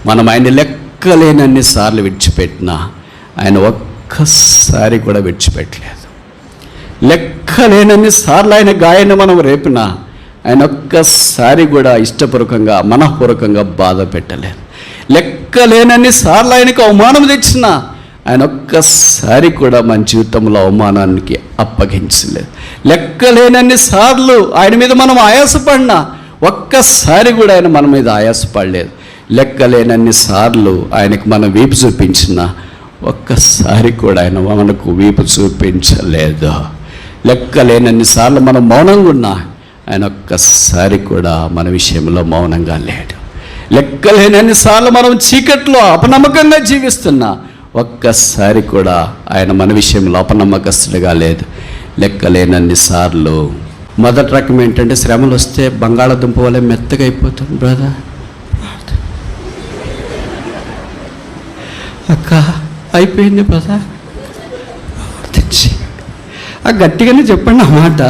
మనం ఆయన లెక్కలేనన్ని సార్లు విడిచిపెట్టినా ఆయన ఒక్కసారి కూడా విడిచిపెట్టలేదు. లెక్కలేనన్ని సార్లు ఆయన గాయాన్ని మనం రేపినా ఆయన ఒక్కసారి కూడా ఇష్టపూర్వకంగా మనఃపూర్వకంగా బాధ పెట్టలేదు. లెక్కలేనన్ని సార్లు ఆయనకు అవమానం తెచ్చినా ఆయన ఒక్కసారి కూడా మన జీవితంలో అవమానానికి అప్పగించలేదు. లెక్కలేనన్ని సార్లు ఆయన మీద మనం ఆయాసపడినా ఒక్కసారి కూడా ఆయన మన మీద ఆయాసపడలేదు. లెక్కలేనన్ని సార్లు ఆయనకు మనం వీపు చూపించినా ఒక్కసారి కూడా ఆయన మనకు వీపు చూపించలేదు. లెక్కలేనన్ని సార్లు మనం మౌనంగా ఉన్నా ఆయన ఒక్కసారి కూడా మన విషయంలో మౌనంగా లేడు. లెక్కలేనన్ని సార్లు మనం చీకట్లో అపనమ్మకంగా జీవిస్తున్నా ఒక్కసారి కూడా ఆయన మన విషయంలో అపనమ్మకస్తుడిగా లేదు. లెక్కలేనన్ని సార్లు. మొదటి రకం ఏంటంటే శ్రమలు వస్తే బంగాళాదుంప వల్ల మెత్తగా అయిపోతుంది. బ్రదర్, అక్క అయిపోయింది బ్రదర్, తెచ్చి గట్టిగానే చెప్పండి అన్నమాట.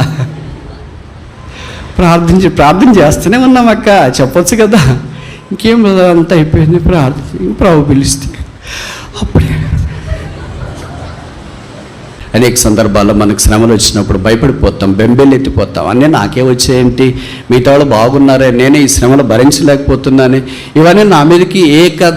ప్రార్థన చేస్తూనే ఉన్నాం అక్క, చెప్పొచ్చు కదా. ఇంకేం బ్రదర్, అంతా అయిపోయింది, ప్రార్థన ప్రభు పిలిస్తే అప్పుడే. అనేక సందర్భాల్లో మనకు శ్రమలు వచ్చినప్పుడు భయపడిపోతాం, బెంబెలెత్తిపోతాం. అన్నీ నాకే వచ్చేయంటి, మిగతా వాళ్ళు బాగున్నారే, నేనే ఈ శ్రమలు భరించలేకపోతున్నాను, ఇవన్నీ నా మీదకి ఏక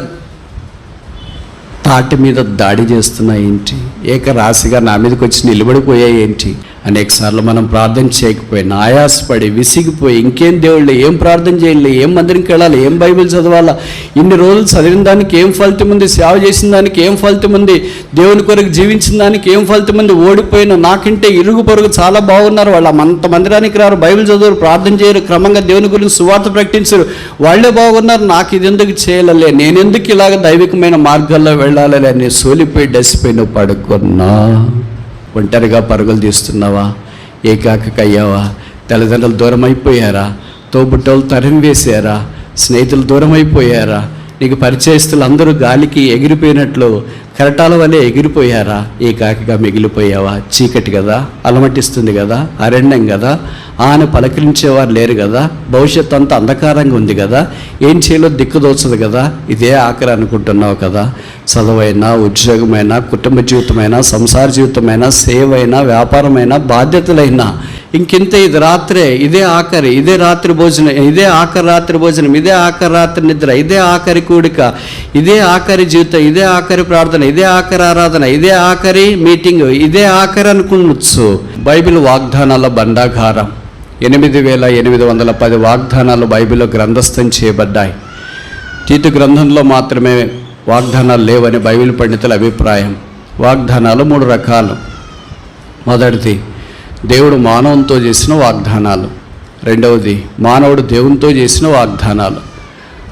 తాటి మీద దాడి చేస్తున్నాయి ఏంటి, ఏకరాశిగా నా మీదకి వచ్చి నిలబడిపోయాయి ఏంటి. అనేకసార్లు మనం ప్రార్థన చేయకపోయినా ఆయాసపడి విసిగిపోయి ఇంకేం దేవుళ్ళు, ఏం ప్రార్థన చేయాలి, ఏం మందిరంకి వెళ్ళాలి, ఏం బైబిల్ చదవాలా, ఇన్ని రోజులు చదివిన దానికి ఏం ఫలితం ఉంది, సేవ చేసిన దానికి ఏం ఫలితం ఉంది, దేవుని కొరకు జీవించిన దానికి ఏం ఫలితం ఉంది. ఓడిపోయిన నాకంటే ఇరుగు పొరుగు చాలా బాగున్నారు, వాళ్ళు అంత మందిరానికి రారు, బైబిల్ చదవరు, ప్రార్థన చేయరు, క్రమంగా దేవుని గురించి సువార్త ప్రకటించరు, వాళ్ళే బాగున్నారు, నాకు ఇది ఎందుకు చేయాలలే, నేనెందుకు ఇలాగ దైవికమైన మార్గాల్లో వెళ్ళాలి అని సోలిపోయి డసిపోయి నువ్వు పడుకున్నా. ఒంటరిగా పరుగులు తీస్తున్నావా, ఏకాకయ్యావా, తల్లిదండ్రులు దూరం అయిపోయారా, తోబుట్టోళ్ళు తరిమి వేసారా, స్నేహితులు దూరం అయిపోయారా, నీకు పరిచయస్తులు అందరూ గాలికి ఎగిరిపోయినట్లు కెరటాల వల్లే ఎగిరిపోయారా, ఏకాకిగా మిగిలిపోయావా. చీకటి కదా, అలమటిస్తుంది కదా, అరణ్యం కదా, ఆయన పలకరించేవారు లేరు కదా, భవిష్యత్తు అంతా అంధకారంగా ఉంది కదా, ఏం చేయాలో దిక్కుదోచదు కదా, ఇదే ఆఖరి అనుకుంటున్నావు కదా. చదువైనా, ఉద్యోగమైనా, కుటుంబ జీవితమైనా, సంసార జీవితమైనా, సేవైనా, వ్యాపారమైనా, బాధ్యతలైనా ఇంకింత ఇది రాత్రే, ఇదే ఆఖరి, ఇదే రాత్రి భోజనం, ఇదే ఆఖరి రాత్రి భోజనం, ఇదే ఆఖరి రాత్రి నిద్ర, ఇదే ఆఖరి కూడిక, ఇదే ఆఖరి జీవితం, ఇదే ఆఖరి ప్రార్థన, ఇదే ఆఖరి ఆరాధన, ఇదే ఆఖరి మీటింగ్, ఇదే ఆఖరి అనుకునొచ్చు. బైబిల్ వాగ్దానాల బండాగారం. 8810 వాగ్దానాలు బైబిల్లో గ్రంథస్థం చేయబడ్డాయి. తీతు గ్రంథంలో మాత్రమే వాగ్దానాలు లేవని బైబిల్ పండితుల అభిప్రాయం. వాగ్దానాలు 3 రకాలు. మొదటిది దేవుడు మానవునితో చేసిన వాగ్దానాలు, రెండవది మానవుడు దేవునితో చేసిన వాగ్దానాలు,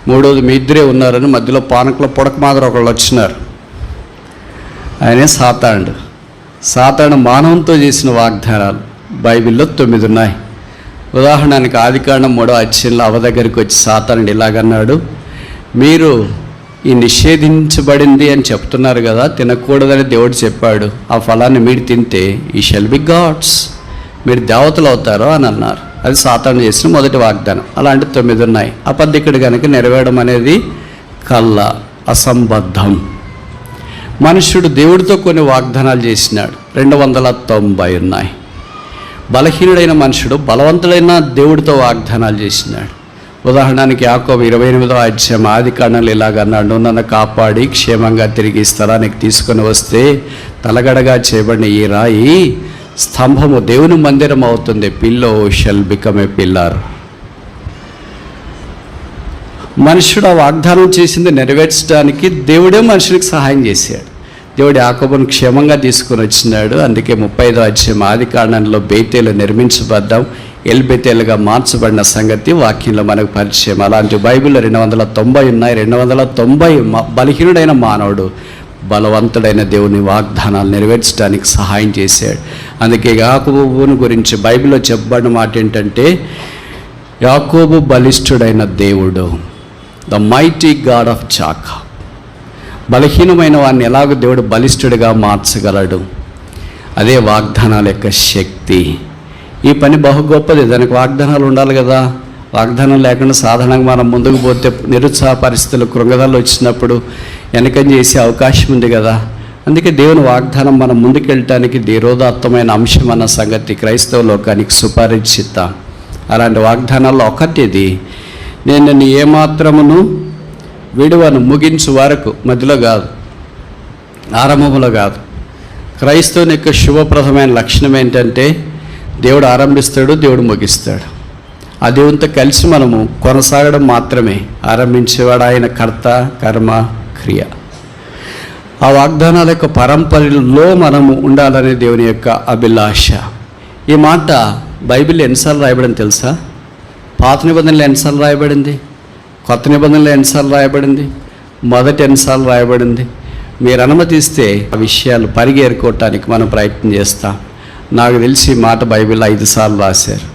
మూడవది మీ ఇద్దరే ఉన్నారని మధ్యలో పానకలో పొడక మాదిరి ఒకళ్ళు వచ్చినారు, ఆయనే సాతాను మానవునితో చేసిన వాగ్దానాలు బైబిల్లో 9 ఉన్నాయి. ఉదాహరణకి ఆదికాండం 3వ అధ్యాయంలో అవ్వ దగ్గరికి వచ్చి సాతానుడు ఇలాగన్నాడు, మీరు ఈ నిషేధించబడింది అని చెప్తున్నారు కదా, తినకూడదని దేవుడు చెప్పాడు, ఆ ఫలాన్ని మీరు తింటే ఈ షెల్ బి గాడ్స్, మీరు దేవతలు అవుతారు అని అన్నారు. అది సాతాను చేసిన మొదటి వాగ్దానం. అలాంటి 9 ఉన్నాయి. అబద్ధికుడు కనుక నెరవేరడం అనేది కళ్ళ అసంబద్ధం. మనుష్యుడు దేవుడితో కొన్ని వాగ్దానాలు చేసినాడు, 290 ఉన్నాయి. బలహీనుడైన మనుషుడు బలవంతుడైన దేవుడితో వాగ్దానాలు చేసినాడు. ఉదాహరణకి యాకోబు 28వ అధ్యాయం ఆదికాండంలో ఇలాగన్నాడు, నువ్వు నన్ను కాపాడి క్షేమంగా తిరిగి స్థలానికి తీసుకొని వస్తే తలగడగా చేయబడిన ఈ రాయి స్తంభము దేవుని మందిరం అవుతుంది, pillow shell become a pillar. మనుషుడు ఆ వాగ్దానం చేసింది నెరవేర్చడానికి దేవుడే మనుషునికి సహాయం చేశాడు. దేవుడు యాకోబును క్షేమంగా తీసుకొని వచ్చినాడు. అందుకే 35వ అధ్యాయం ఆదికాండంలో బేతేలు నిర్మించబడ్డాం, ఎల్బెతేలుగా మార్చబడిన సంగతి వాక్యంలో మనకు పరిచయం. అలాంటి బైబిల్లో 290 ఉన్నాయి. 290 బలహీనుడైన మానవుడు బలవంతుడైన దేవుని వాగ్దానాలు నెరవేర్చడానికి సహాయం చేశాడు. అందుకే యాకోబుని గురించి బైబిల్లో చెప్పబడిన మాట ఏంటంటే, యాకోబు బలిష్ఠుడైన దేవుడు, the mighty God of Jacob. బలహీనమైన వాడిని ఎలాగో దేవుడు బలిష్ఠుడిగా మార్చగలడు. అదే వాగ్దానాల యొక్క శక్తి. ఈ పని బహు గొప్పది, దానికి వాగ్దానాలు ఉండాలి కదా. వాగ్దానం లేకుండా సాధారణంగా మనం ముందుకు పోతే నిరుత్సాహ పరిస్థితులు కృంగదలు వచ్చినప్పుడు వెనకం చేసే అవకాశం ఉంది కదా. అందుకే దేవుని వాగ్దానం మనం ముందుకెళ్ళటానికి ధీరోదాత్తమైన అంశం అన్న సంగతి క్రైస్తవ లోకానికి సుపరిచితం. అలాంటి వాగ్దానాల్లో ఒకటిది, నేను నిన్ను ఏమాత్రమును విడువను, ముగించు వరకు, మధ్యలో కాదు, ఆరంభంలో కాదు. క్రైస్తవుని యొక్క శుభప్రదమైన లక్షణం ఏంటంటే దేవుడు ఆరంభిస్తాడు, దేవుడు ముగిస్తాడు. ఆ దేవునితో కలిసి మనము కొనసాగడం మాత్రమే. ఆరంభించేవాడు ఆయన, కర్త, కర్మ, క్రియ. ఆ వాగ్దానాల యొక్క పరంపరలో మనము ఉండాలనే దేవుని యొక్క అభిలాష. ఈ మాట బైబిల్ ఎన్నిసార్లు రాయబడింది తెలుసా? పాత నిబంధనలు ఎన్నిసార్లు రాయబడింది, కొత్త నిబంధనలు ఎన్నిసార్లు రాయబడింది, మొదటి ఎన్నిసార్లు రాయబడింది. మీరు అనుమతిస్తే ఆ విషయాలు పరిగేరుకోవటానికి మనం ప్రయత్నం చేస్తాం. నాకు తెలిసి ఈ మాట బైబిల్లో 5 సార్లు రాశారు,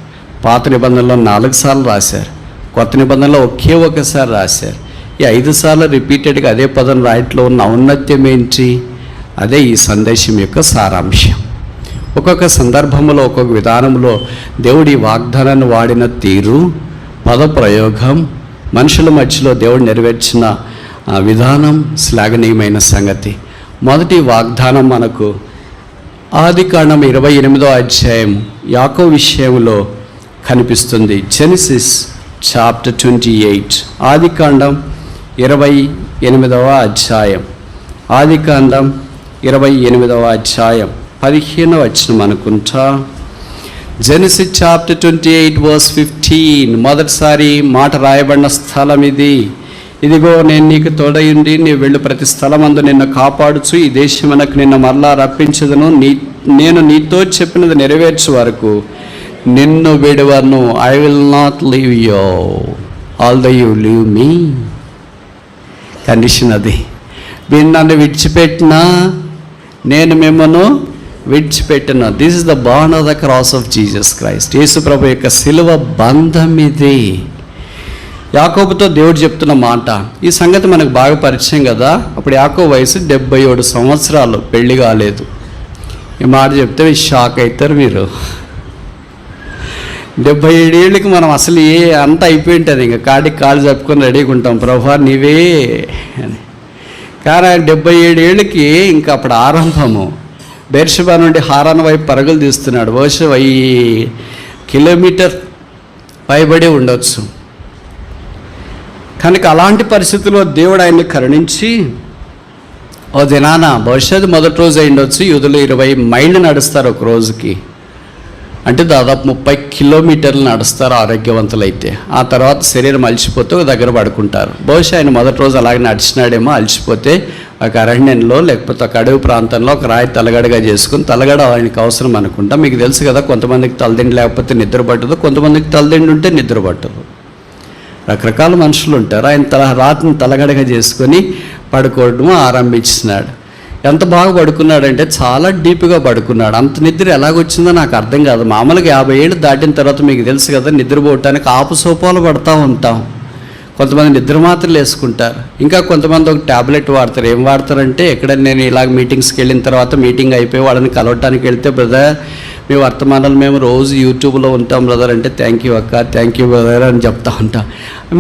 పాత నిబంధనలో 4 సార్లు రాశారు, కొత్త నిబంధనలో ఒకే ఒకసారి రాశారు. ఈ 5 సార్లు రిపీటెడ్గా అదే పదం రాయట్లో ఉన్న ఔన్నత్యం ఏంటి? అదే ఈ సందేశం యొక్క సారాంశం. ఒక్కొక్క సందర్భంలో, ఒక్కొక్క విధానంలో దేవుడి వాగ్దానాన్ని వాడిన తీరు, పదప్రయోగం, మనుషుల మధ్యలో దేవుడు నెరవేర్చిన విధానం శ్లాఘనీయమైన సంగతి. మొదటి వాగ్దానం మనకు ఆదికాండం 28వ అధ్యాయం యాకోబు విషయంలో కనిపిస్తుంది. జెనసిస్ చాప్టర్ 28, ఆదికాండం 28వ అధ్యాయం. ఆదికాండం 28వ అధ్యాయం 15వ వచనం అనుకుంటా. Genesis chapter 28 verse 15. మొదటిసారి మాట రాయబడిన స్థలం ఇది. ఇదిగో నేను నీకు తోడయుండి నీ వెళ్ళు ప్రతి స్థలమందు నిన్ను కాపాడుచు ఈ దేశమునకు నిన్ను మరలా రప్పించదును. నేను నీతో చెప్పినది నెరవేర్చు వరకు నిన్ను విడువను. I will not leave you although you leave me. Condition అది. మీరు నన్ను విడిచిపెట్టినా నేను మిమ్మల్ని విడిచిపెట్టిన. This is the bond of the cross of Jesus Christ. యేసు ప్రభు యొక్క సిలువ బంధం ఇది. యాకోబుతో దేవుడు చెప్తున్న మాట. ఈ సంగతి మనకు బాగా పరిచయం కదా. అప్పుడు యాకోబు వయసు 77 సంవత్సరాలు, పెళ్లి కాలేదు. ఈ మాట చెప్తే షాక్ అవుతారు మీరు. 77 ఏళ్ళకి మనం అసలు అంత అయిపోయి ఉంటుంది. ఇంకా కాడికి కాళ్ళు చెప్పుకొని రెడీగా ఉంటాం, ప్రభువా నీవే అని. కానీ ఆయన 77 ఏళ్ళకి ఇంకా అప్పుడు ఆరంభము. బెర్షెబా నుండి హారాన్ వైపు పరుగులు తీస్తున్నాడు. బహుశా 1000 కిలోమీటర్ పైబడి ఉండొచ్చు. కనుక అలాంటి పరిస్థితుల్లో దేవుడు ఆయన్ని కరుణించి ఓ దినాన, బహుశా మొదటి రోజు అయి ఉండొచ్చు, యూదులు 20 మైళ్ళు నడుస్తారు ఒక రోజుకి. అంటే దాదాపు 30 కిలోమీటర్లు నడుస్తారు ఆరోగ్యవంతులైతే. ఆ తర్వాత శరీరం అలసిపోతే ఒక దగ్గర పడుకుంటారు. బహుశా ఆయన మొదటి రోజు అలాగే నడిచినాడేమో. అలసిపోతే ఒక అరణ్యంలో లేకపోతే ఒక అడవి ప్రాంతంలో ఒక రాయి తలగడగా చేసుకుని, తలగడ ఆయనకు అవసరం అనుకుంటా. మీకు తెలుసు కదా, కొంతమందికి తలదిండి లేకపోతే నిద్ర పట్టదు, కొంతమందికి తలదిండి ఉంటే నిద్ర పట్టదు. రకరకాల మనుషులు ఉంటారు. ఆయన రాత్రిని తలగడగా చేసుకొని పడుకోవడం ఆరంభించినాడు. ఎంత బాగా పడుకున్నాడంటే చాలా డీప్గా పడుకున్నాడు. అంత నిద్ర ఎలాగొచ్చిందో నాకు అర్థం కాదు. మామూలుగా 50 ఏళ్ళు దాటిన తర్వాత మీకు తెలుసు కదా, నిద్రపోవటానికి ఆపుసోపాలు పడుతూ ఉంటాం. కొంతమంది నిద్ర మాత్రలు వేసుకుంటారు, ఇంకా కొంతమంది ఒక ట్యాబ్లెట్ వాడతారు. ఏం వాడతారంటే, ఎక్కడైనా నేను ఇలాగ మీటింగ్స్కి వెళ్ళిన తర్వాత మీటింగ్ అయిపోయి వాళ్ళని కలవటానికి వెళ్తే, బ్రదర్ మీ వర్తమానాలు మేము రోజు యూట్యూబ్లో ఉంటాం బ్రదర్ అంటే, థ్యాంక్ యూ అక్క, థ్యాంక్ యూ బ్రదర్ అని చెప్తా ఉంటాం.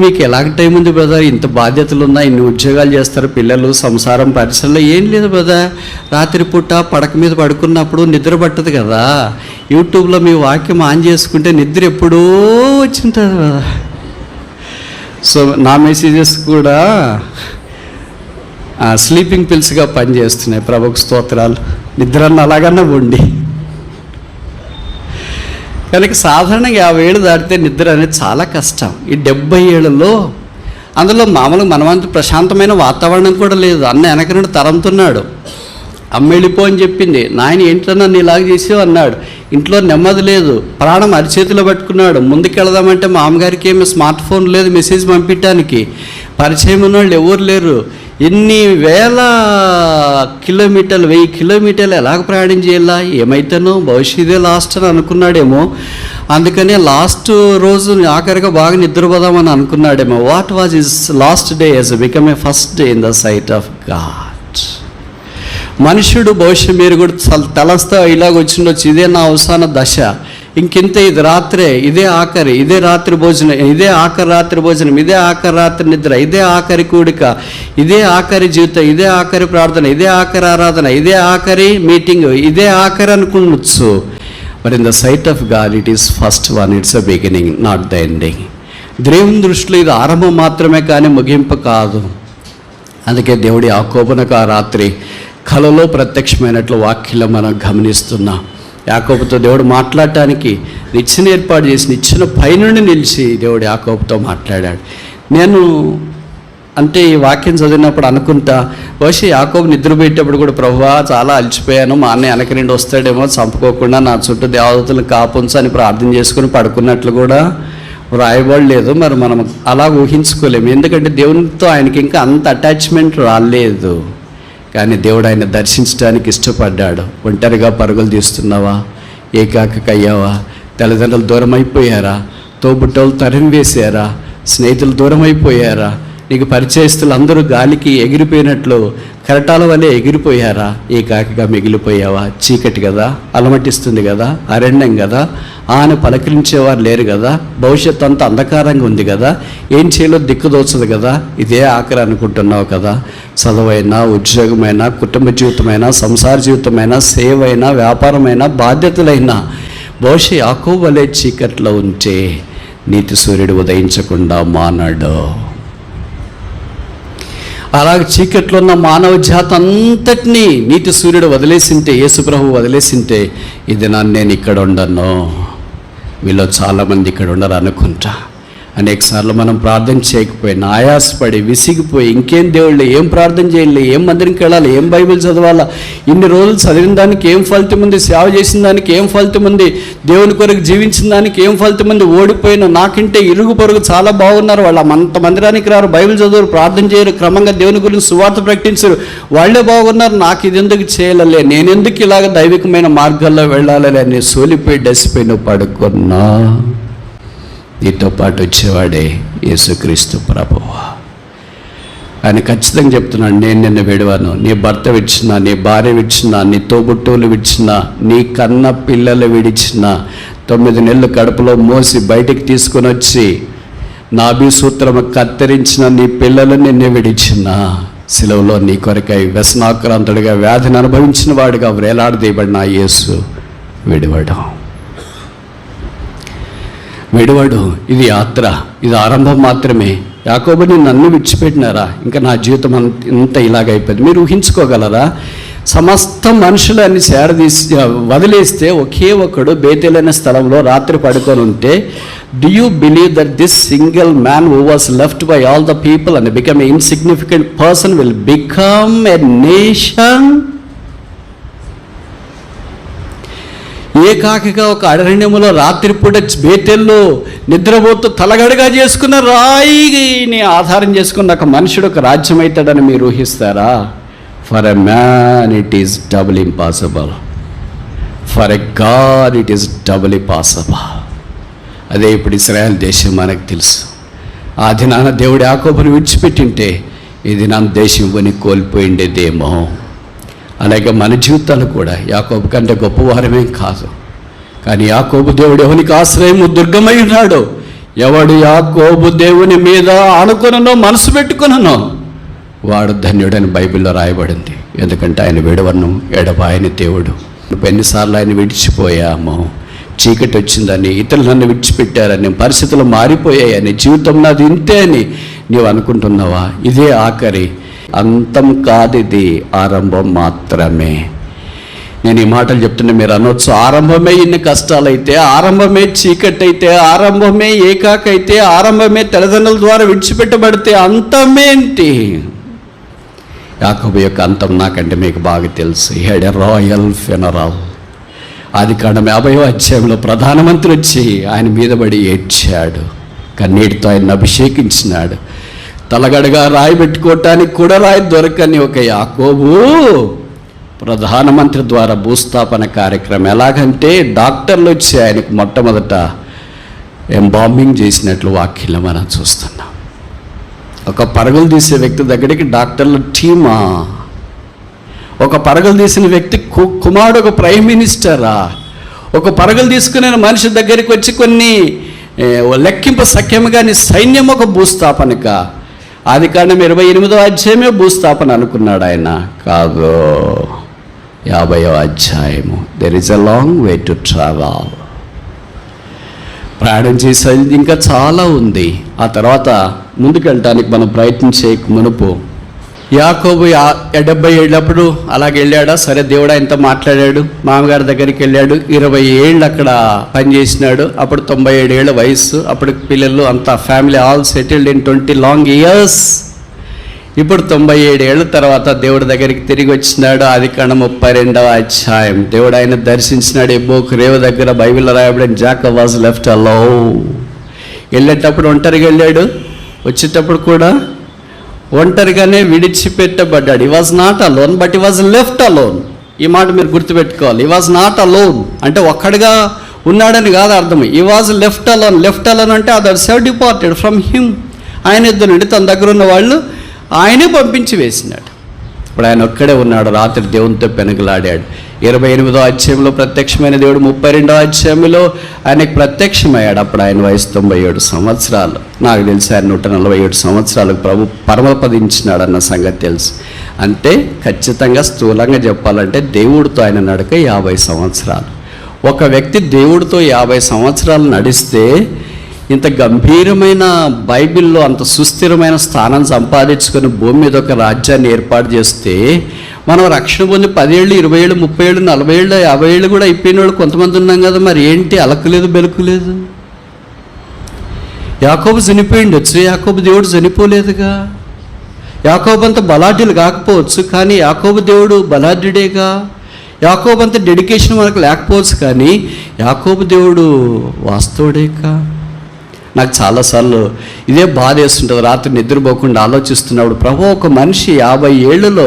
మీకు ఎలాగ టైం ఉంది బ్రదర్, ఇంత బాధ్యతలు ఉన్నాయి, ఇన్ని ఉద్యోగాలు చేస్తారు, పిల్లలు, సంసారం, పరిశ్రమలో. ఏం లేదు బ్రదర్, రాత్రిపూట పడక మీద పడుకున్నప్పుడు నిద్ర పట్టదు కదా, యూట్యూబ్లో మీ వాక్యం ఆన్ చేసుకుంటే నిద్ర ఎప్పుడో వచ్చింటుంది కదా. సో నా మెసేజెస్ కూడా స్లీపింగ్ పిల్స్గా పనిచేస్తున్నాయి. ప్రభుకు స్తోత్రాలు. నిద్రన్న అలాగన్నా ఉండి. కనుక సాధారణంగా 50 ఏళ్ళు దాటితే నిద్ర అనేది చాలా కష్టం. ఈ 70 ఏళ్ళలో అందులో మామూలుగా మనమంతా ప్రశాంతమైన వాతావరణం కూడా లేదు. అన్న వెనక నుండి తరంతున్నాడు. అమ్మ వెళ్ళిపో అని చెప్పింది. నాయన ఏంటన్నా నీ ఇలాగ చేసావు అన్నాడు. ఇంట్లో నెమ్మది లేదు. ప్రాణం అరిచేతిలో పట్టుకున్నాడు. ముందుకెళదామంటే మా అమ్మగారికి ఏమి స్మార్ట్ ఫోన్ లేదు మెసేజ్ పంపించడానికి. పరిచయం ఉన్న వాళ్ళు ఎవరు లేరు. ఎన్ని వేల కిలోమీటర్లు, 1000 కిలోమీటర్లు ఎలాగ ప్రయాణం చేయాలా, ఏమైతేనో భవిష్యత్తుదే లాస్ట్ అని అనుకున్నాడేమో. అందుకనే లాస్ట్ రోజు ఆఖరిగా బాగా నిద్రపోదామని అనుకున్నాడేమో. What was his last day has become a first day in the sight of God. మనుషుడు బహుశా మీరు కూడా తలస్తా ఇలాగ వచ్చిండొచ్చు, ఇదే నా అవసాన దశ, ఇంకింత, ఇది రాత్రే, ఇదే ఆఖరి, ఇదే రాత్రి భోజనం, ఇదే ఆఖరి రాత్రి భోజనం, ఇదే ఆఖరి రాత్రి నిద్ర, ఇదే ఆఖరి కూడిక, ఇదే ఆఖరి జీవితం, ఇదే ఆఖరి ప్రార్థన, ఇదే ఆఖరి ఆరాధన, ఇదే ఆఖరి మీటింగ్, ఇదే ఆఖరి అనుకోవచ్చు. But in the sight of God it is first one, it's a beginning, not the ending. దేవుని దృష్టిలో ఇది ఆరంభం మాత్రమే కానీ ముగింపు కాదు. అందుకే దేవుడి యాకోబునకు ఆ రాత్రి కలలో ప్రత్యక్షమైనట్లు వాక్యంలో మనం గమనిస్తున్నాం. యాకోబుతో దేవుడు మాట్లాడటానికి నిచ్చెన ఏర్పాటు చేసి నిచ్చెన పైనుండి నిలిచి దేవుడు యాకోబుతో మాట్లాడాడు. నేను అంటే ఈ వాక్యం చదివినప్పుడు అనుకుంటా, బహుశా యాకోబు నిద్రపోయేటప్పుడు కూడా ప్రభువా చాలా అలసిపోయాను, మా అన్నయ్య వెనక నుండి వస్తాడేమో, చంపుకోకుండా నా చుట్టూ దేవదూతలను కాపుంచు అని ప్రార్థన చేసుకుని పడుకున్నట్లు కూడా రాయబడలేదు. మరి మనం అలా ఊహించుకోలేము, ఎందుకంటే దేవునితో ఆయనకి ఇంకా అంత అటాచ్మెంట్ రాలేదు. కానీ దేవుడు ఆయన దర్శించడానికి ఇష్టపడ్డాడు. ఒంటరిగా పరుగులు తీస్తున్నావా? ఏకాకయ్యావా? తల్లిదండ్రులు దూరం అయిపోయారా? తోబుట్టోళ్ళు తరిమి వేసారా? స్నేహితులు దూరం అయిపోయారా? నీకు పరిచయస్తులు అందరూ గాలికి ఎగిరిపోయినట్లు కెరటాల వల్లే ఎగిరిపోయారా? ఏకాకిగా మిగిలిపోయావా? చీకటి కదా, అలమటిస్తుంది కదా, అరణ్యం కదా, ఆయన పలకరించేవారు లేరు కదా, భవిష్యత్తు అంతా అంధకారంగా ఉంది కదా, ఏం చేయాలో దిక్కుదోచదు కదా, ఇదే ఆఖరి అనుకుంటున్నావు కదా. చదువైనా, ఉద్యోగమైనా, కుటుంబ జీవితమైనా, సంసార జీవితమైనా, సేవైనా, వ్యాపారమైనా, బాధ్యతలైనా బహుశా యాకోబు వలె చీకట్లో ఉంటే నీతి సూర్యుడు ఉదయించకుండా మానాడు. అలాగే చీకట్లో ఉన్న మానవ జాతి అంతటినీ నీతి సూర్యుడు వదిలేసింటే, యేసుప్రభు వదిలేసింటే, ఇది నేను ఇక్కడ ఉండను. మీలో చాలామంది ఇక్కడ ఉండరు అనుకుంటా. అనేకసార్లు మనం ప్రార్థన చేయకపోయినా ఆయాసపడి విసిగిపోయి ఇంకేం దేవుళ్ళు, ఏం ప్రార్థన చేయాలి, ఏం మందిరంకి వెళ్ళాలి, ఏం బైబిల్ చదవాలా, ఇన్ని రోజులు చదివిన దానికి ఏం ఫలితం ఉంది, సేవ చేసిన దానికి ఏం ఫలితం ఉంది, దేవుని కొరకు జీవించిన దానికి ఏం ఫలితం ఉంది, ఓడిపోయిన నాకంటే ఇరుగు పొరుగు చాలా బాగున్నారు, వాళ్ళు అంత మందిరానికి రారు, బైబిల్ చదవరు, ప్రార్థన చేయరు, క్రమంగా దేవుని గురించి సువార్త ప్రకటించరు, వాళ్ళే బాగున్నారు, నాకు ఇది ఎందుకు చేయాలలే, నేనెందుకు ఇలాగ దైవికమైన మార్గాల్లో వెళ్ళాలి అని సోలిపోయి డసిపోయి నువ్వు పడుకున్నా, నీతో పాటు వచ్చేవాడే యేసుక్రీస్తు ప్రభువు. ఆయన ఖచ్చితంగా చెప్తున్నాడు, నేను నిన్ను విడవను. నీ భర్త విడిచినా, నీ భార్య విడిచినా, నీ తోబుట్టువులు విడిచినా, నీ కన్న పిల్లలు విడిచినా, 9 నెలలు కడుపులో మోసి బయటికి తీసుకొని వచ్చి నాభీసూత్రము కత్తిరించిన నీ పిల్లలు నిన్ను విడిచినా, సిలువలో నీ కొరకై వ్యసనాక్రాంతుడిగా వ్యాధిని అనుభవించిన వాడిగా వేలాడదీయబడిన యేసు విడివాడు. ఇది యాత్ర, ఇది ఆరంభం మాత్రమే. యాకోబుని నన్ను విడిచిపెట్టినారా, ఇంకా నా జీవితం ఇంత ఇలాగైపోయింది. మీరు ఊహించుకోగలరా? సమస్త మనుషులని సేడదీసి వదిలేస్తే ఒకే ఒకడు బేతేల్ అనే స్థలంలో రాత్రి పడుకొని ఉంటే, do you believe that this single man who was left by all the people and become a insignificant person will become a nation? ఏకాకిగా ఒక అరణ్యములో రాత్రిపూట బేతేల్లో నిద్రపోతూ తలగడగా చేసుకున్న రాయిని ఆధారం చేసుకున్న ఒక మనుషుడు ఒక రాజ్యం అవుతాడని మీరు ఊహిస్తారా? For a man it is double impossible, for a god it is double impossible. అదే ఇప్పుడు ఇశ్రాయేల్ దేశం మనకు తెలుసు. ఆ దినాన దేవుడు యాకోబుని విడిచిపెట్టింటే ఈ దినాన దేశం కొని కోల్పోయిండేదేమో. అలాగే మన జీవితాలు కూడా యాకోబు కంటే గొప్పవారమేం కాదు, కానీ యాకోబు దేవుడు ఎవరికి ఆశ్రయము దుర్గమై ఉన్నాడు. ఎవడు యాకోబు దేవుని మీద ఆనుకొననో మనసు పెట్టుకొననో వాడు ధన్యుడని బైబిల్లో రాయబడింది. ఎందుకంటే ఆయన విడవను ఎడబాయని దేవుడు. ఎన్నిసార్లు ఆయన విడిచిపోయామో, చీకటి వచ్చిందని, ఇతరులు నన్ను విడిచిపెట్టారని, పరిస్థితులు మారిపోయాయని, జీవితం నాది ఇంతే అని నీవు అనుకుంటున్నావా? ఇదే ఆఖరి, అంతం కాదు, ఇది ఆరంభం మాత్రమే. నేను ఈ మాటలు చెప్తున్నా మీరు అనొచ్చు, ఆరంభమే ఇన్ని కష్టాలైతే, ఆరంభమే చీకటి అయితే, ఆరంభమే ఏకాకైతే, ఆరంభమే తల్లిదండ్రుల ద్వారా విడిచిపెట్టబడితే అంతమేంటి? యాకోబు యొక్క అంతం నాకంటే మీకు బాగా తెలుసు. He had a royal funeral. ఆదికాండం 50వ అధ్యాయంలో ప్రధానమంత్రి వచ్చి ఆయన మీద పడి ఏడ్చాడు, కన్నీటితో ఆయన అభిషేకించినాడు. తలగడగా రాయి పెట్టుకోవటానికి కూడా రాయి దొరకని ఒక యాకోబు ప్రధానమంత్రి ద్వారా భూస్థాపన కార్యక్రమం. ఎలాగంటే డాక్టర్లు వచ్చి ఆయనకు మొట్టమొదట ఎంబాంబింగ్ చేసినట్లు వాక్యంలో మనం చూస్తున్నాం. ఒక పరుగులు తీసే వ్యక్తి దగ్గరికి డాక్టర్ల టీమా? ఒక పరుగులు తీసిన వ్యక్తి కుమారుడు ఒక ప్రైమ్ మినిస్టరా? ఒక పరుగులు తీసుకునే మనిషి దగ్గరికి వచ్చి కొన్ని లెక్కింపు సఖ్యము కానీ సైన్యం ఒక భూస్థాపనక. ఆదికాండం 28వ అధ్యాయమే భూస్థాపన అనుకున్నాడు ఆయన. కాదు, 50వ అధ్యాయము. There is a long way to travel. ప్రయాణం చేసేది ఇంకా చాలా ఉంది. ఆ తర్వాత ముందుకెళ్ళటానికి మనం ప్రయత్నం చేయక మునుపు యాకోబు 70 ఏళ్ళప్పుడు అలాగే వెళ్ళాడా? సరే, దేవుడు ఆయనతో మాట్లాడాడు. మామగారి దగ్గరికి వెళ్ళాడు. 20 ఏళ్ళు అక్కడ పనిచేసినాడు. అప్పుడు 97 ఏళ్ళ వయసు. అప్పుడు పిల్లలు అంతా family all settled in 20 long years. ఇప్పుడు 97 ఏళ్ళ తర్వాత దేవుడి దగ్గరికి తిరిగి వచ్చినాడు. ఆదికాండం 32వ అధ్యాయం. దేవుడు ఆయన దర్శించినాడు. ఎబ్బోకు రేవు దగ్గర బైబిల్లో రాయబడిన జాకబ్ వాజ్ లెఫ్ట్ అలోన్. వెళ్ళేటప్పుడు ఒంటరిగా వెళ్ళాడు, వచ్చేటప్పుడు కూడా ఒంటరిగానే విడిచిపెట్టబడ్డాడు. ఈ వాజ్ నాట్ అలోన్ బట్ ఈ వాజ్ లెఫ్ట్ అలోన్. ఈ మాట మీరు గుర్తుపెట్టుకోవాలి. ఈ వాజ్ నాట్ అలోన్ అంటే ఒక్కడిగా ఉన్నాడని కాదు అర్థం. He was left alone. Left alone అంటే others have departed from him. ఆయన ఇద్దరు నుండి తన దగ్గర ఉన్న వాళ్ళు ఆయనే పంపించి వేసినాడు. ఇప్పుడు ఆయన ఒక్కడే ఉన్నాడు. రాత్రి దేవునితో పెనుగులాడాడు. 28వ అధ్యాయంలో ప్రత్యక్షమైన దేవుడు 32వ అధ్యాయంలో ఆయనకు ప్రత్యక్షమయ్యాడు. అప్పుడు ఆయన వయసు 97 సంవత్సరాలు. నాకు తెలిసి ఆయన 147 సంవత్సరాలకు ప్రభు పరమపదించినాడు అన్న సంగతి తెలుసు. అంటే ఖచ్చితంగా స్థూలంగా చెప్పాలంటే దేవుడితో ఆయన నడక 50 సంవత్సరాలు. ఒక వ్యక్తి దేవుడితో 50 సంవత్సరాలు నడిస్తే ఇంత గంభీరమైన బైబిల్లో అంత సుస్థిరమైన స్థానం సంపాదించుకొని భూమి మీద ఒక రాజ్యాన్ని ఏర్పాటు చేస్తే మనం రక్షణ పొంది 10 ఏళ్ళు, 20 ఏళ్ళు, 30 ఏళ్ళు, 40 ఏళ్ళు, 50 ఏళ్ళు కూడా అయిపోయిన వాళ్ళు కొంతమంది ఉన్నాం కదా. మరి ఏంటి అలకలేదు, బెలుకులేదు? యాకోబు చనిపోయిండొచ్చు, యాకోబు దేవుడు చనిపోలేదుగా. యాకోబు అంత బలాఢ్యులు కాకపోవచ్చు, కానీ యాకోబు దేవుడు బలాఢ్యుడేగా. యాకోబు అంత డెడికేషన్ మనకు లేకపోవచ్చు, కానీ యాకోబు దేవుడు వాస్తవుడేగా. నాకు చాలాసార్లు ఇదే బాధ వేస్తుంటుంది. రాత్రి నిద్రపోకుండా ఆలోచిస్తున్నప్పుడు, ప్రభు ఒక మనిషి 50 ఏళ్లలో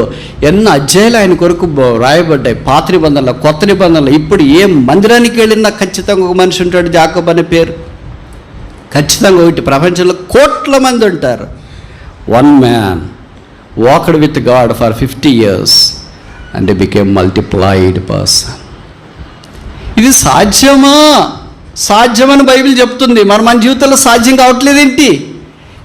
ఎన్నో అధ్యాయులు ఆయన కొరకు రాయబడ్డాయి. పాత నిబంధనలు, కొత్త నిబంధనలు. ఇప్పుడు ఏ మందిరానికి వెళ్ళినా ఖచ్చితంగా ఒక మనిషి ఉంటాడు యాకోబు అనే పేరు. ఖచ్చితంగా ఒకటి. ప్రపంచంలో కోట్ల మంది ఉంటారు. One man walked with God for 50 years and became multiplied person. ఇది సాధ్యమా? సాధ్యమని బైబిల్ చెప్తుంది. మరి మన జీవితంలో సాధ్యం కావట్లేదు ఏంటి?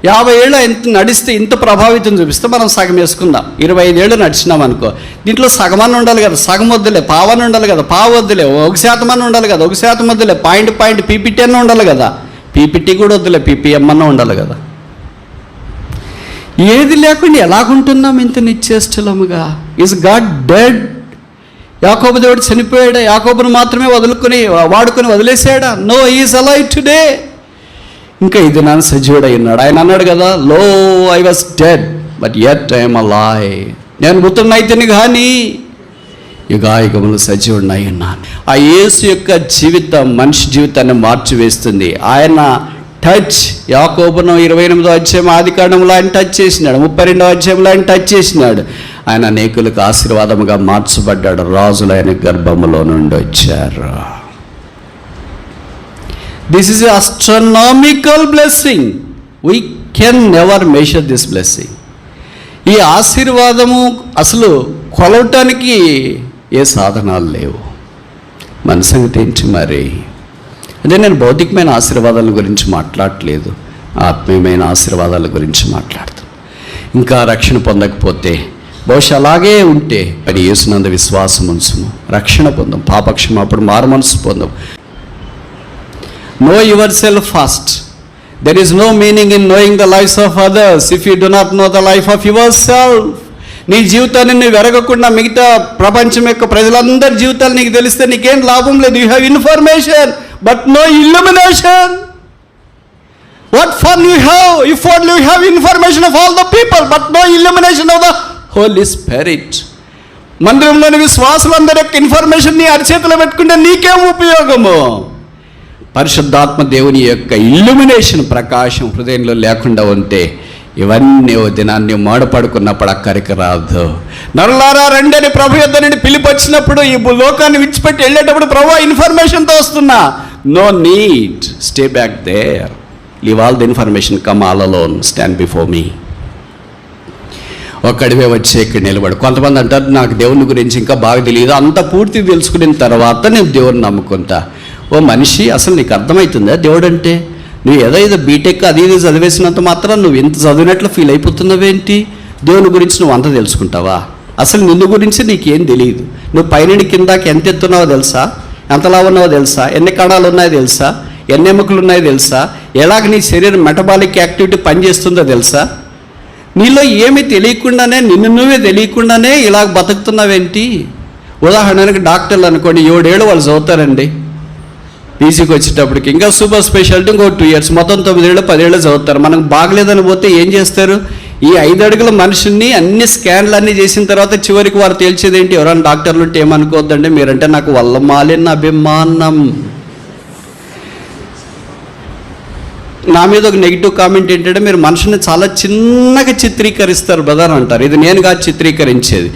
50 ఏళ్ళు ఎంత నడిస్తే ఇంత ప్రభావితం చూపిస్తే మనం సగం వేసుకుందాం. 25 ఏళ్ళు నడిచినాం అనుకో, దీంట్లో సగమని ఉండాలి కదా, సగం వద్దులే. పావని ఉండాలి కదా, పావు వద్దులే. 1% అని ఉండాలి కదా, 1% వద్దులే. పాయింట్ పీపీటీ అన్న ఉండాలి కదా, పీపీటీ కూడా వద్దులే, పీపీఎం అన్న ఉండాలి కదా. ఏది లేకుండా ఎలాగుంటున్నాం ఇంత నిశ్చేష్టలముగా? Is God dead? యాకోబు దేవుడు చనిపోయాడా? యాకోబును మాత్రమే వాడుకొని వదిలేసాడా? No, is alive today. ఇంకా ఇది నన్ను సజీవుడై ఉన్నాడు. ఆయన అన్నాడు కదా, lo I was dead but yet I'm alive. నేను మృతుడినైతిని కానీ యుగాయుగములు సజీవుడినై ఉన్నాను. ఆ యేసు యొక్క జీవితం మనిషి జీవితాన్ని మార్చివేస్తుంది. ఆయన టచ్ యాకోబును 28వ అధ్యాయం ఆదికాండంలో ఆయన టచ్ చేసినాడు. 32వ అధ్యాయంలో ఆయన టచ్ చేసినాడు. ఆయన అనేకులకు ఆశీర్వాదముగా మార్చబడ్డాడు. రాజులు ఆయన గర్భములో నుండి వచ్చారు. This is astronomical blessing. We can never measure this blessing. ఈ ఆశీర్వాదము అసలు కొలవటానికి ఏ సాధనాలు లేవు. మన సంగతి ఏంటి మరి? అదే నేను భౌతికమైన ఆశీర్వాదాల గురించి మాట్లాడట్లేదు, ఆత్మీయమైన ఆశీర్వాదాల గురించి మాట్లాడుతాను. ఇంకా రక్షణ పొందకపోతే బహుశా అలాగే ఉంటే అది యేసునందు విశ్వాసం ఉంచుము, రక్షణ పొందాం, పాపక్షమాపణ, మారు మనసు పొందాం. Know yourself first. There is no meaning in knowing the lives of others if you do not know the life of yourself. నీ జీవితాన్ని నువ్వు వెరగకుండా మిగతా ప్రపంచం యొక్క ప్రజలందరి జీవితాలు నీకు తెలిస్తే నీకేం లాభం లేదు. You have information but no illumination. What fun you have if only you have information of all the people but no illumination of the Holy Spirit. మందిరంలోని విశ్వాసులందరి యొక్క ఇన్ఫర్మేషన్ నీ అరచేతిలో పెట్టుకుంటే నీకేం ఉపయోగము? పరిశుద్ధాత్మ దేవుని యొక్క ఇల్యూమినేషన్, ప్రకాశం హృదయంలో లేకుండా ఉంటే ఇవన్నీ ఓ దినాన్ని మాడపడుకున్నప్పుడు అక్కడికి రాదు. నరులారా రండి అని ప్రభు యొద్ద నుండి పిలిపి వచ్చినప్పుడు ఈ లోకాన్ని విడిచిపెట్టి వెళ్ళేటప్పుడు ప్రభు ఇన్ఫర్మేషన్తో వస్తున్నా. No need, stay back there. Leave all the information, come all alone, stand before me. ఒక్కడివే వచ్చి ఇక్కడ నిలబడు. కొంతమంది అంటారు నాకు దేవుని గురించి ఇంకా బాగా తెలియదు, అంత పూర్తి తెలుసుకున్న తర్వాత నేను దేవుడిని నమ్ముకుంటా. ఓ మనిషి, అసలు నీకు అర్థమవుతుందా దేవుడు అంటే? నువ్వు ఏదో బీటెక్ అది ఇది చదివేసినంత మాత్రం నువ్వు ఎంత చదివినట్లు ఫీల్ అయిపోతున్నావేంటి? దేవుని గురించి నువ్వు అంత తెలుసుకుంటావా? అసలు నిన్ను గురించి నీకేం తెలియదు. నువ్వు పైనుండి కిందాకి ఎంత ఎత్తున్నావో తెలుసా? ఎంతలా ఉన్నావో తెలుసా? ఎన్ని కణాలు ఉన్నాయో తెలుసా? ఎన్ని ఎముకలు ఉన్నాయో తెలుసా? ఎలాగ నీ శరీరం మెటబాలిక్ యాక్టివిటీ పనిచేస్తుందో తెలుసా? నీలో ఏమీ తెలియకుండానే, నిన్ను నువ్వే తెలియకుండానే ఇలాగ బతుకుతున్నావేంటి? ఉదాహరణకి డాక్టర్లు అనుకోండి, 7 ఏళ్ళు వాళ్ళు చదువుతారండి. పీజీకి వచ్చేటప్పటికి ఇంకా సూపర్ స్పెషాలిటీ ఇంకో 2 ఇయర్స్, మొత్తం 9 ఏళ్ళు 10 ఏళ్ళు చదువుతారు. మనకు బాగలేదని పోతే ఏం చేస్తారు? ఈ 5 అడుగుల మనుషుల్ని అన్ని స్కాన్లు అన్నీ చేసిన తర్వాత చివరికి వారు తేల్చేది ఏంటి? ఎవరైనా డాక్టర్లు ఉంటే ఏమనుకోవద్దండి, మీరంటే నాకు వల్లమాలిన అభిమానం. నా మీద ఒక నెగిటివ్ కామెంట్ ఏంటంటే, మీరు మనుషుని చాలా చిన్నగా చిత్రీకరిస్తారు బ్రదర్ అంటారు. ఇది నేను కాదు చిత్రీకరించేది.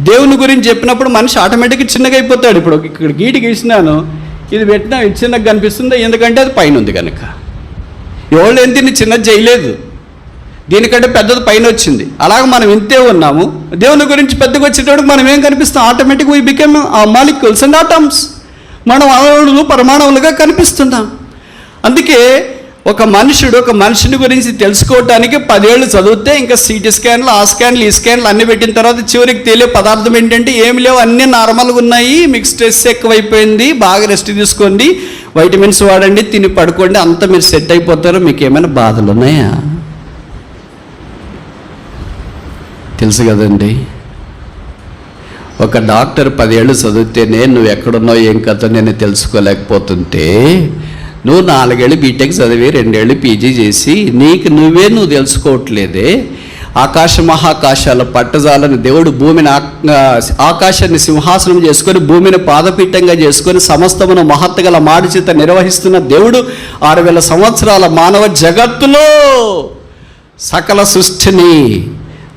దేవుని గురించి చెప్పినప్పుడు మనిషి ఆటోమేటిక్గా చిన్నగా అయిపోతాడు. ఇప్పుడు ఇక్కడ గీటి గీసినాను, ఇది పెట్టినా ఇది చిన్నగా కనిపిస్తుంది, ఎందుకంటే అది పైన ఉంది కనుక. ఎవరు ఏంటి చిన్నది చేయలేదు, దీనికంటే పెద్దది పైన వచ్చింది. అలాగే మనం ఇంతే ఉన్నాము. దేవుని గురించి పెద్దగా వచ్చేటప్పుడు మనం ఏం కనిపిస్తాం? ఆటోమేటిక్గా we become molecules and atoms. మనం అణువులు పరమాణువులుగా కనిపిస్తున్నాం. అందుకే ఒక మనిషిని గురించి తెలుసుకోవటానికి 10 ఏళ్ళు చదివితే ఇంకా సిటీ స్కాన్లు, ఆ స్కాన్లు, ఈ స్కాన్లు అన్నీ పెట్టిన తర్వాత చివరికి తెలియ పదార్థం ఏంటంటే ఏమి లేవు, అన్నీ నార్మల్గా ఉన్నాయి, మీకు స్ట్రెస్ ఎక్కువైపోయింది, బాగా రెస్ట్ తీసుకోండి, వైటమిన్స్ వాడండి, తిని పడుకోండి, అంతా మీరు సెట్ అయిపోతారు. మీకు ఏమైనా బాధలు ఉన్నాయా? తెలుసు కదండి. ఒక డాక్టర్ 10 ఏళ్ళు చదివితేనే నువ్వు ఎక్కడున్నావు ఏం కథ నేను తెలుసుకోలేకపోతుంటే, నువ్వు 4 ఏళ్ళు బీటెక్ చదివి 2 ఏళ్ళు పీజీ చేసి నువ్వు తెలుసుకోవట్లేదే. ఆకాశ మహాకాశాల పట్టజాలని దేవుడు భూమిని ఆకాశాన్ని సింహాసనం చేసుకొని భూమిని పాదపీఠంగా చేసుకొని సమస్తమును మహత్తగల మాడి చేత నిర్వహిస్తున్న దేవుడు 6000 సంవత్సరాల మానవ జగత్తులో సకల సృష్టిని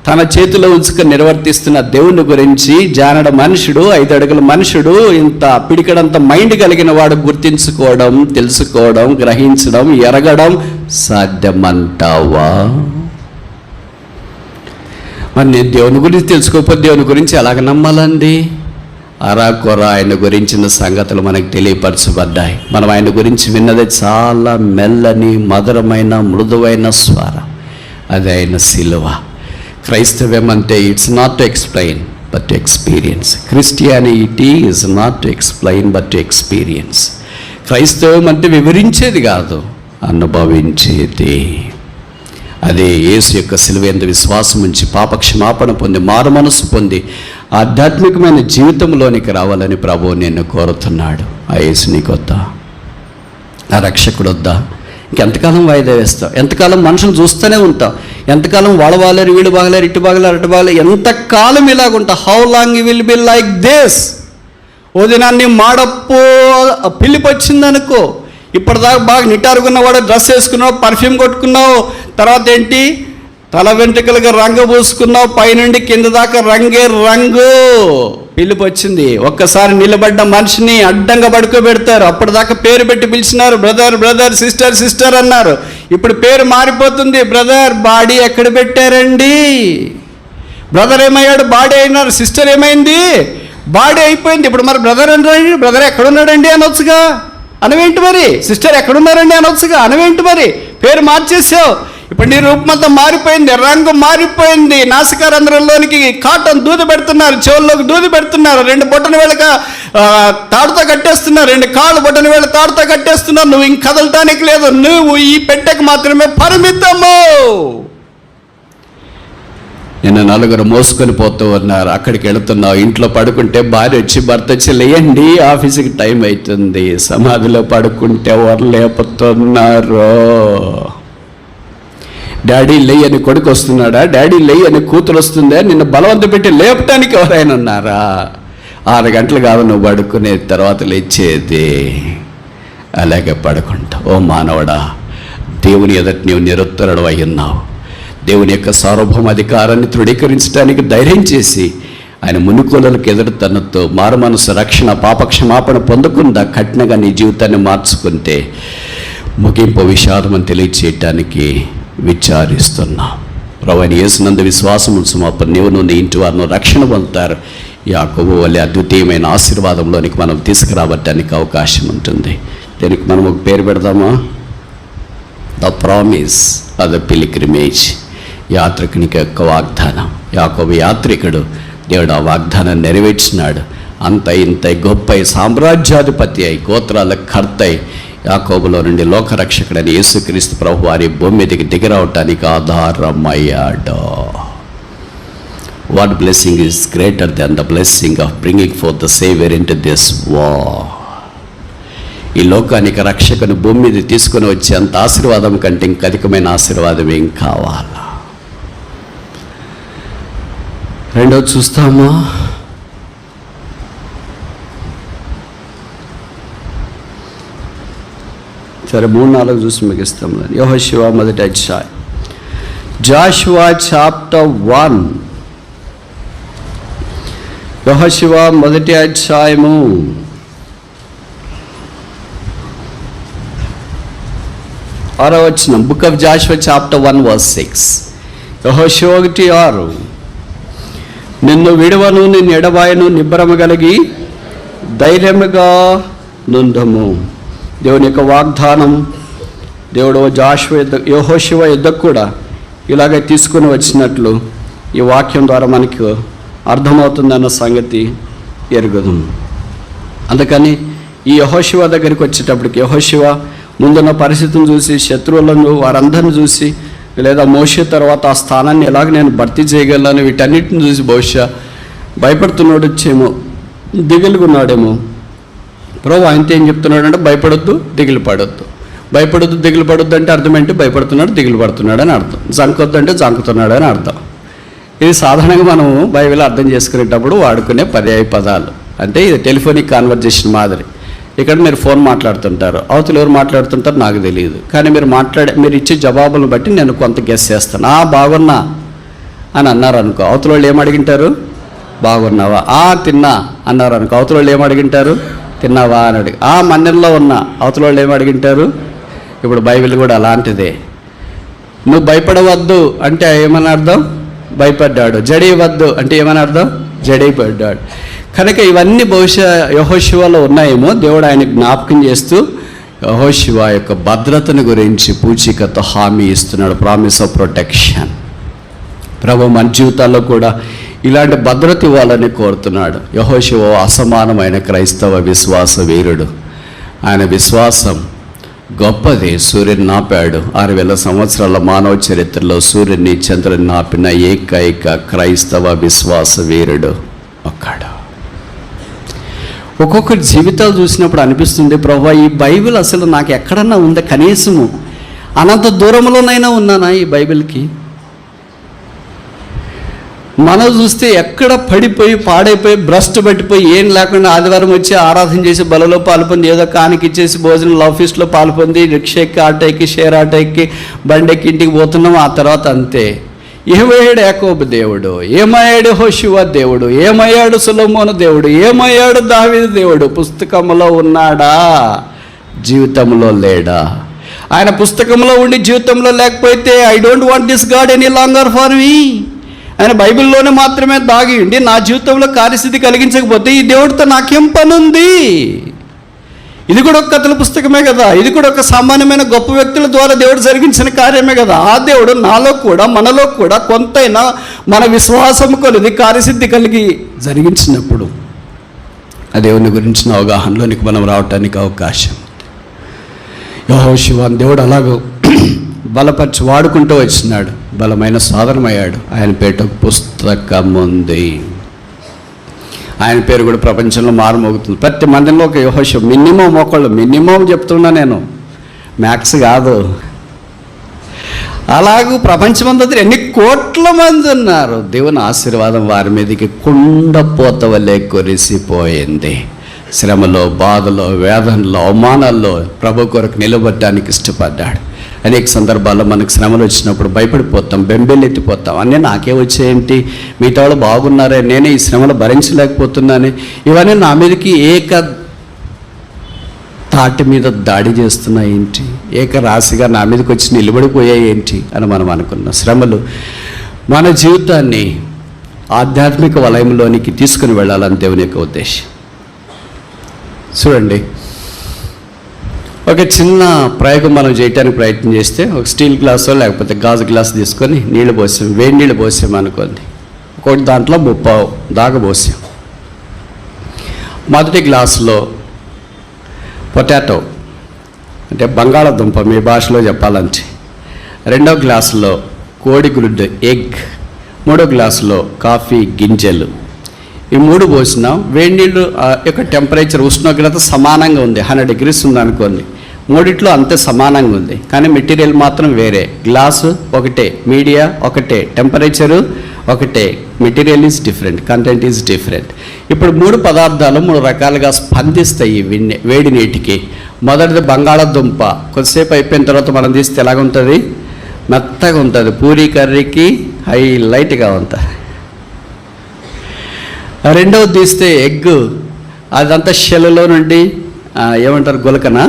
తన చేతిలో ఉంచుకొని నిర్వర్తిస్తున్న దేవుని గురించి జానడ మనుషుడు, 5 అడుగుల మనుషుడు, ఇంత పిడికడంత మైండ్ కలిగిన వాడు గుర్తించుకోవడం, తెలుసుకోవడం, గ్రహించడం, ఎరగడం సాధ్యమంటావా? మరి నేను దేవుని గురించి తెలుసుకోకపోతే దేవుని గురించి ఎలాగ నమ్మాలండి? అరాకొర ఆయన గురించిన సంగతులు మనకు తెలియపరచబడ్డాయి. మనం ఆయన గురించి విన్నది చాలా మెల్లని, మధురమైన, మృదువైన స్వరం. అది ఆయన సిలువ. క్రైస్తవ్యం అంటే it's not to explain but to experience. Christianity is not to explain but to experience. క్రైస్తవం అంటే వివరించేది కాదు, అనుభవించేది. అదే యేసు యొక్క సిలువ యందు విశ్వాసం ఉంచి పాపక్షమాపణ పొంది మారు మనసు పొంది ఆధ్యాత్మికమైన జీవితంలోనికి రావాలని ప్రభువు నిన్ను కోరుతున్నాడు. ఆ యేసు నీకొద్దా? ఆ రక్షకుడు వద్దా? ఇంకెంతకాలం వాయిదా వేస్తావు? ఎంతకాలం మనుషులు చూస్తూనే ఉంటావు? ఎంతకాలం వాళ్ళు బాగలేరు, వీళ్ళు బాగలేరు, ఇటు బాగలేరు, అటు బాగలేరు, ఎంతకాలం ఇలాగుంటా? How long you will be like this? ఓ దినాన్ని మాడప్పో పిలిపి వచ్చిందనుకో, ఇప్పటిదాకా బాగా నిటారుగున్నవాడు, డ్రెస్ వేసుకున్నావు, పర్ఫ్యూమ్ కొట్టుకున్నావు, తర్వాత ఏంటి తల వెంట్రుకలుగా రంగు పూసుకున్నావు, పైనుండి కింద దాకా రంగే రంగు, పిలుపు వచ్చింది. ఒక్కసారి నిలబడ్డ మనిషిని అడ్డంగా పడుకోబెడతారు. అప్పటిదాకా పేరు పెట్టి పిలిచినారు, బ్రదర్ బ్రదర్, సిస్టర్ సిస్టర్ అన్నారు. ఇప్పుడు పేరు మారిపోతుంది, బ్రదర్ బాడీ ఎక్కడ పెట్టారండి? బ్రదర్ ఏమయ్యాడు? బాడీ అయినారు. సిస్టర్ ఏమైంది? బాడీ అయిపోయింది. ఇప్పుడు మరి బ్రదర్ అంటే బ్రదర్ ఎక్కడున్నాడండి అనొచ్చుగా, అనవేంటి మరి? సిస్టర్ ఎక్కడున్నారండి అనొచ్చుగా, అనవేంటి మరి? పేరు మార్చేసావు. ఇప్పుడు నీ రూపమంతా మారిపోయింది, రంగు మారిపోయింది. నాసికారంధ్రంలోనికి కాటన్ దూది పెడుతున్నారు, చెవుల్లోకి దూది పెడుతున్నారు, 2 బొట్టన వేళక తాడుతో కట్టేస్తున్నారు, 2 కాళ్ళు బొట్టన వేళ తాడుతో కట్టేస్తున్నారు. నువ్వు ఇంక కదలటానికి లేదు, నువ్వు ఈ పెట్టెకు మాత్రమే పరిమితము. నిన్న 4 మోసుకొని పోతూ ఉన్నారు, అక్కడికి వెళుతున్నావు. ఇంట్లో పడుకుంటే భార్య వచ్చి భర్త వచ్చి లేయండి ఆఫీస్కి టైం అవుతుంది. సమాధిలో పడుకుంటే ఎవరు లేపుతున్నారు? డాడీ లేయ్ అని కొడుకు వస్తున్నాడా? డాడీ లేయ్ అని కూతురు వస్తుందా? నిన్ను బలవంత పెట్టి లేపటానికి ఎవరైనా ఉన్నారా? 6 గంటలు కాదు నువ్వు పడుకునే తర్వాత లేచేది. అలాగే పడుకుంటావు. ఓ మానవుడా, దేవుని ఎదుట నీవు నిరుత్తరుడు అయి ఉన్నావు. దేవుని యొక్క సార్వభౌమ అధికారాన్ని తృఢీకరించడానికి ధైర్యం చేసి ఆయన మునుకోలకు ఎదురు తనతో మారు మనసు, రక్షణ, పాపక్షమాపణ పొందకుండా కఠినంగా నీ జీవితాన్ని మార్చుకుంటే ముగింపు విషాదం అని తెలియచేయటానికి విచారిస్తున్నాం. ప్రభువైన యేసునందు విశ్వాసం ఉంచుము, అప్పుడు నీవును నీ ఇంటి వారిను రక్షణ పొందుతారు. యాకోబు వలె అద్వితీయమైన ఆశీర్వాదంలోనికి మనం తీసుకురావడానికి అవకాశం ఉంటుంది. దీనికి మనం ఒక పేరు పెడదామా? The promise of the pilgrimage. యాత్రికునికి యొక్క వాగ్దానం. యాకోబు యాత్రికుడు, దేవుడు ఆ వాగ్దానం నెరవేర్చినాడు. అంత ఇంత గొప్ప సామ్రాజ్యాధిపతి అయి, గోత్రాల కర్త అయి, యాకోబులో నుండి లోకరక్షకుడని యేసుక్రీస్తు ప్రభు వారి భూమి మీదకి దిగిరావటానికి ఆధారమయ్యాడు. What blessing is greater than the blessing of bringing forth the saviour into this war. ఈ లోకానికి రక్షకుని భూమి మీద తీసుకుని వచ్చే అంత ఆశీర్వాదం కంటే ఇంక అధికమైన ఆశీర్వాదం ఏం కావాలా? రెండోది చూస్తామా? సరే 3-4 చూసి ముగిస్తాం. యెహోషువ మొదటి అధ్యాయం. జాషువా చాప్టర్ 1. యెహోషువ మొదటి అధ్యాయము 6వ వచనం. Book of Jashuva chapter 1 verse 6. యెహోషువ 1:6. నిన్ను విడువను, నిన్ను ఎడబాయను, నిబ్బరము కలిగి ధైర్యముగా నుండము. దేవుని యొక్క వాగ్దానం దేవుడు యెహోషువ యుద్ధకు కూడా ఇలాగే తీసుకుని వచ్చినట్లు ఈ వాక్యం ద్వారా మనకు అర్థమవుతుందన్న సంగతి ఎరుగుదాం. అందుకని ఈ యెహోషువ దగ్గరికి వచ్చేటప్పటికి యెహోషువ ముందున్న పరిస్థితిని చూసి, శత్రువులను వారందరిని చూసి, లేదా మోషే తర్వాత ఆ స్థానాన్ని ఎలాగ నేను భర్తీ చేయగలను, వీటన్నిటిని చూసి బహుశా భయపడుతున్నాడు వచ్చేమో, దిగులుగున్నాడేమో. ప్రభు ఆయనతో ఏం చెప్తున్నాడు అంటే భయపడొద్దు, దిగులు పడొద్దు. భయపడొద్దు, దిగులు పడొద్దు అంటే అర్థం ఏంటి? భయపడుతున్నాడు, దిగులు పడుతున్నాడు అని అర్థం. జంకొద్దు అంటే జంకుతున్నాడు అని అర్థం. ఇది సాధారణంగా మనం బైబిల్ అర్థం చేసుకునేటప్పుడు వాడుకునే పర్యాయ పదాలు. అంటే ఇది టెలిఫోనిక్ కాన్వర్జేషన్ మాదిరి. ఇక్కడ మీరు ఫోన్ మాట్లాడుతుంటారు, అవతల ఎవరు మాట్లాడుతుంటారు నాకు తెలియదు, కానీ మీరు ఇచ్చే జవాబులను బట్టి నేను కొంత గెస్ చేస్తాను. బాగున్నా అని అన్నారు అనుకో, అవతల వాళ్ళు ఏమడిగింటారు? బాగున్నావా. తిన్నా అన్నారు అనుకో, అవతల వాళ్ళు ఏమడిగింటారు? తిన్నావా అని అడిగి. మందిరంలో ఉన్న అవతల వాళ్ళు ఏమడిగింటారు? ఇప్పుడు బైబిల్ కూడా అలాంటిదే. నువ్వు భయపడవద్దు అంటే ఏమని అర్థం? భయపడ్డాడు. జడేయవద్దు అంటే ఏమని అర్థం? జడైపడ్డాడు. కనుక ఇవన్నీ బహుశా యెహోషువలో ఉన్నాయేమో. దేవుడు ఆయన జ్ఞాపకం చేస్తూ యెహోషువ యొక్క భద్రతను గురించి పూచికత హామీ ఇస్తున్నాడు. Promise of protection. ప్రభు మన జీవితాల్లో కూడా ఇలాంటి భద్రత ఇవ్వాలని కోరుతున్నాడు. యెహోషువ అసమానమైన క్రైస్తవ విశ్వాస వీరుడు. ఆయన విశ్వాసం గొప్పది. సూర్యుని నాపాడు. 6000 సంవత్సరాల మానవ చరిత్రలో సూర్యుని చంద్రుని నాపిన ఏకైక క్రైస్తవ విశ్వాస వీరుడు ఒక్కడు. ఒక్కొక్కరి జీవితాలు చూసినప్పుడు అనిపిస్తుంది, ప్రభువా ఈ బైబిల్ అసలు నాకు ఎక్కడన్నా ఉందా? కనీసము అనంత దూరంలోనైనా ఉన్నానా ఈ బైబిల్కి? మనం చూస్తే ఎక్కడ పడిపోయి పాడైపోయి భ్రష్టు పట్టిపోయి ఏం లేకుండా ఆదివారం వచ్చి ఆరాధన చేసి బలలో పాల్పొంది, ఏదో కానికి ఇచ్చేసి భోజనం ఆఫీస్లో పాల్పొంది, రిక్షా ఎక్కి, ఆటో ఎక్కి, షేర్ ఆటో ఎక్కి, బండి ఎక్కి ఇంటికి పోతున్నాం. ఆ తర్వాత అంతే. ఏమయ్యాడు యాకోబు దేవుడు? ఏమయ్యాడు యెహోషువ దేవుడు? ఏమయ్యాడు సొలొమోను దేవుడు? ఏమయ్యాడు దావీదు దేవుడు? పుస్తకంలో ఉన్నాడా? జీవితంలో లేడా? ఆయన పుస్తకంలో ఉండి జీవితంలో లేకపోతే I don't want this God any longer for me. ఆయన బైబిల్లోనే మాత్రమే దాగి ఉండి నా జీవితంలో కార్యస్థితి కలిగించకపోతే ఈ దేవుడితో నాకేం పని ఉంది? ఇది కూడా ఒక కథల పుస్తకమే కదా. ఇది కూడా ఒక సామాన్యమైన గొప్ప వ్యక్తుల ద్వారా దేవుడు జరిగించిన కార్యమే కదా. ఆ దేవుడు నాలో కూడా మనలో కూడా కొంతైనా మన విశ్వాసం కొలిది కార్యసిద్ధి కలిగి జరిగించినప్పుడు ఆ దేవుని గురించిన అవగాహనలోనికి మనం రావటానికి అవకాశం ఉంది. యెహోషువ దేవుడు అలాగో బలపరిచి వాడుకుంటూ వచ్చినాడు. బలమైన సాధనమయ్యాడు. ఆయన పేట పుస్తకం ఉంది. ఆయన పేరు కూడా ప్రపంచంలో మారుమోగుతుంది. ప్రతి మందిలో ఒక యెహోషువ. మినిమం చెప్తున్నా నేను, మ్యాక్స్ కాదు. అలాగూ ప్రపంచమంతా ఎన్ని కోట్ల మంది ఉన్నారు. దేవుని ఆశీర్వాదం వారి మీదకి కుండపోత వలె కురిసిపోయింది. శ్రమలో, బాధలో, వేదనలో, అవమానాల్లో ప్రభు కొరకు నిలబడడానికి ఇష్టపడ్డాడు. అనేక సందర్భాల్లో మనకు శ్రమలు వచ్చినప్పుడు భయపడిపోతాం, బెంబెలెత్తిపోతాం. అన్నీ నాకే వచ్చేయంటి, మిగతా వాళ్ళు బాగున్నారే, నేనే ఈ శ్రమలు భరించలేకపోతున్నాను, ఇవన్నీ నా మీదకి ఏక తాటి మీద దాడి చేస్తున్నాయి ఏంటి, ఏక రాశిగా నా మీదకి వచ్చి నిలబడిపోయాయి ఏంటి అని మనం అనుకున్నాం. శ్రమలు మన జీవితాన్ని ఆధ్యాత్మిక వలయంలోనికి తీసుకుని వెళ్ళాలని దేవుని యొక్క ఉద్దేశం. చూడండి, ఒక చిన్న ప్రయోగం మనం చేయడానికి ప్రయత్నం చేస్తే, ఒక స్టీల్ గ్లాసో లేకపోతే గాజు గ్లాస్ తీసుకొని నీళ్ళు పోసాం, వేడి నీళ్ళు పోసాం అనుకోండి. ఒకటి దాంట్లో 30 దాకా పోసాం. మొదటి గ్లాసులో పొటాటో అంటే బంగాళాదుంప మీ భాషలో చెప్పాలంటే, రెండో గ్లాసులో కోడిగుడ్డు ఎగ్, మూడో గ్లాసులో కాఫీ గింజలు. ఈ 3 పోసినాం. వేడి నీళ్ళు యొక్క టెంపరేచర్ ఉష్ణోగ్రత సమానంగా ఉంది, 100 degrees ఉందనుకోండి. మూడిట్లో అంతే సమానంగా ఉంది, కానీ మెటీరియల్ మాత్రం వేరే. గ్లాసు ఒకటే, మీడియా ఒకటే, టెంపరేచరు ఒకటే, material is different, content is different. ఇప్పుడు 3 పదార్థాలు 3 రకాలుగా స్పందిస్తాయి వేడి నీటికి. మొదటిది బంగాళాదుంప. కొద్దిసేపు అయిపోయిన తర్వాత మనం తీస్తే ఎలాగుంటుంది? మెత్తగా ఉంటుంది, పూరీ కర్రీకి హైలైట్గా ఉంటుంది. రెండవది తీస్తే ఎగ్. అదంతా షెల్లో నుండి ఏమంటారు, గులకనా,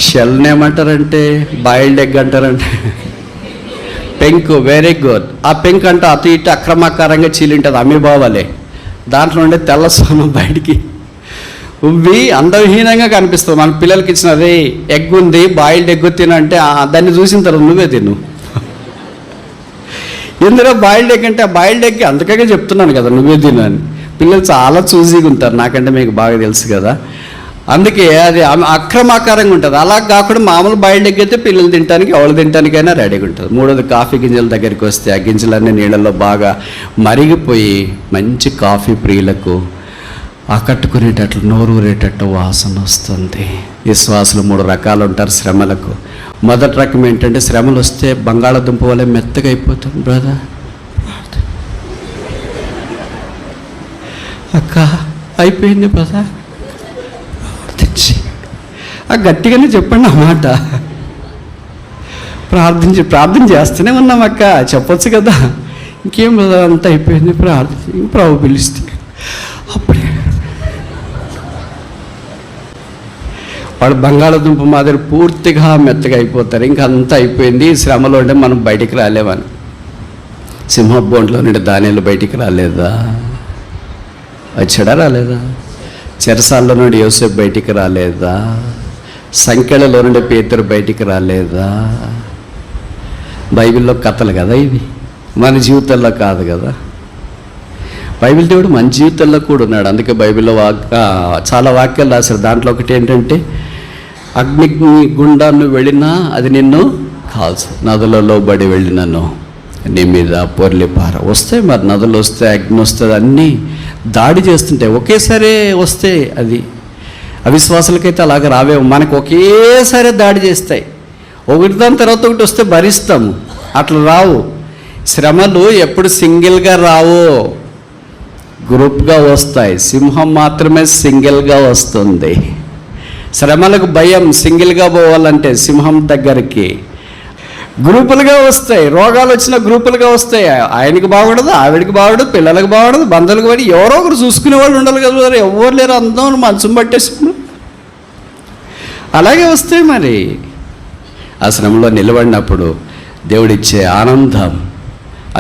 షెల్ని ఏమంటారంటే బాయిల్డ్ ఎగ్ అంటారంటే, పెంకు. Very good. ఆ పెంక్ అంటే అటు ఇటు అక్రమాకారంగా చీలింటుంది, అమీబావాలే. దాంట్లో ఉండే తెల్ల సోనం బయటికి ఉవ్వి అందవిహీనంగా కనిపిస్తుంది. మన పిల్లలకి ఇచ్చిన అదే ఎగ్ ఉంది, బాయిల్డ్ ఎగ్ తినంటే దాన్ని చూసిన తర్వాత నువ్వే తిను. ఇందులో బాయిల్డ్ ఎగ్ అంటే ఆ బాయిల్డ్ ఎగ్ అందుకే చెప్తున్నాను కదా, నువ్వే తిను అని. పిల్లలు చాలా చూసీగా ఉంటారు, నాకంటే మీకు బాగా తెలుసు కదా. అందుకే అది అక్రమాకారంగా ఉంటుంది. అలా కాకుండా మామూలు బాయిల్డ్ ఎగ్ అయితే పిల్లలు తినడానికి, ఎవరు తినడానికైనా రెడీగా ఉంటుంది. మూడోది కాఫీ గింజల దగ్గరికి వస్తే, ఆ గింజలన్నీ నీళ్ళల్లో బాగా మరిగిపోయి మంచి కాఫీ ప్రియులకు ఆకట్టుకునేటట్లు, నోరు ఊరేటట్టు వాసన వస్తుంది. విశ్వాసులు 3 రకాలు ఉంటారు శ్రమలకు. మొదటి రకం ఏంటంటే, శ్రమలు వస్తే బంగాళాదుంప వల్ల మెత్తగా అయిపోతుంది. బ్రదర్, అక్క అయిపోయింది బ్రదర్, గట్టిగానే చెప్పండి ఆ మాట. ప్రార్థన చేస్తూనే ఉన్నాం అక్క, చెప్పొచ్చు కదా. ఇంకేం బ్రదర్, అంతా అయిపోయింది, ప్రార్థన ప్రభు పిలిస్తే అప్పుడే వాడు బంగాళాదుంప మాదిరి పూర్తిగా మెత్తగా అయిపోతారు. ఇంకా అంతా అయిపోయింది. శ్రమలో ఉంటే మనం బయటికి రాలేమని. సింహబోన్లో నుండి దానిలు బయటికి రాలేదా? వచ్చాడా? రాలేదా? చెరసాల్లో నుండి యోసేపు బయటికి రాలేదా? సంఖ్యలలో నుండి పేతురు బయటికి రాలేదా? బైబిల్లో కథలు కదా ఇవి, మన జీవితాల్లో కాదు కదా. బైబిల్ దేవుడు మన జీవితంలో కూడా ఉన్నాడు. అందుకే బైబిల్లో చాలా వాక్యాలు రాశారు. దాంట్లో ఒకటి ఏంటంటే, అగ్ని గుండా నువ్వు వెళ్ళినా అది నిన్ను కాల్చు, నదులలో బడి వెళ్ళినను నీ మీద పొర్లిపార. వస్తాయి మరి, నదులు వస్తాయి, అగ్ని వస్తుంది, అన్నీ దాడి చేస్తుంటాయి. ఒకేసారి వస్తే అది అవిశ్వాసులకైతే అలాగ రావేమో. మనకు ఒకేసారి దాడి చేస్తాయి. ఒకటి దాని తర్వాత ఒకటి వస్తే భరిస్తాము, అట్లా రావు. శ్రమలు ఎప్పుడు సింగిల్గా రావు, గ్రూప్గా వస్తాయి. సింహం మాత్రమే సింగిల్గా వస్తుంది. శ్రమలకు భయం, సింగిల్గా పోవాలంటే సింహం దగ్గరికి. గ్రూపులుగా వస్తాయి. రోగాలు వచ్చిన గ్రూపులుగా వస్తాయి. ఆయనకి బాగుండదు, ఆవిడికి బాగుండదు, పిల్లలకు బాగుండదు, బంధువులకు పడి ఎవరో ఒకరు చూసుకునే వాళ్ళు ఉండాలి కదా. ఎవరు లేరు, అందరూ మంచం పట్టేసుకున్నారు. అలాగే వస్తాయి మరి. ఆ శ్రమలో నిలబడినప్పుడు దేవుడిచ్చే ఆనందం,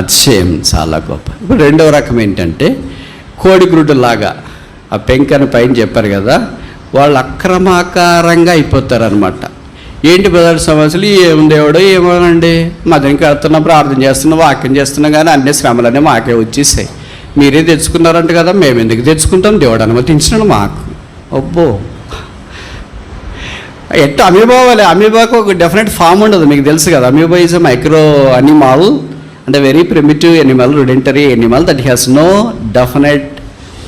అతిశయం చాలా గొప్ప. ఇప్పుడు రెండవ రకం ఏంటంటే, కోడిగుడ్డులాగా ఆ పెంకని పైన చెప్పారు కదా, వాళ్ళు అక్రమాకారంగా అయిపోతారనమాట. ఏంటి బ్రదర్ సమస్యలు? ఏముంది, ఎవడో ఏమోనండి, మదనికి వెళ్తున్నా, ప్రార్థన చేస్తున్నా, వాక్యం చేస్తున్నా, కానీ అన్ని శ్రమలనే మాకే వచ్చేసాయి. మీరే తెచ్చుకున్నారంట కదా, మేము ఎందుకు తెచ్చుకుంటాం, దేవుడు అనుమతించినాడు మాకు. అబ్బో, ఎట్టు అమీబావాలి. అమీబాకు ఒక డెఫినెట్ ఫామ్ ఉండదు, మీకు తెలుసు కదా. Amoeba is a micro animal అంటే very primitive animal, rudimentary animal that has no definite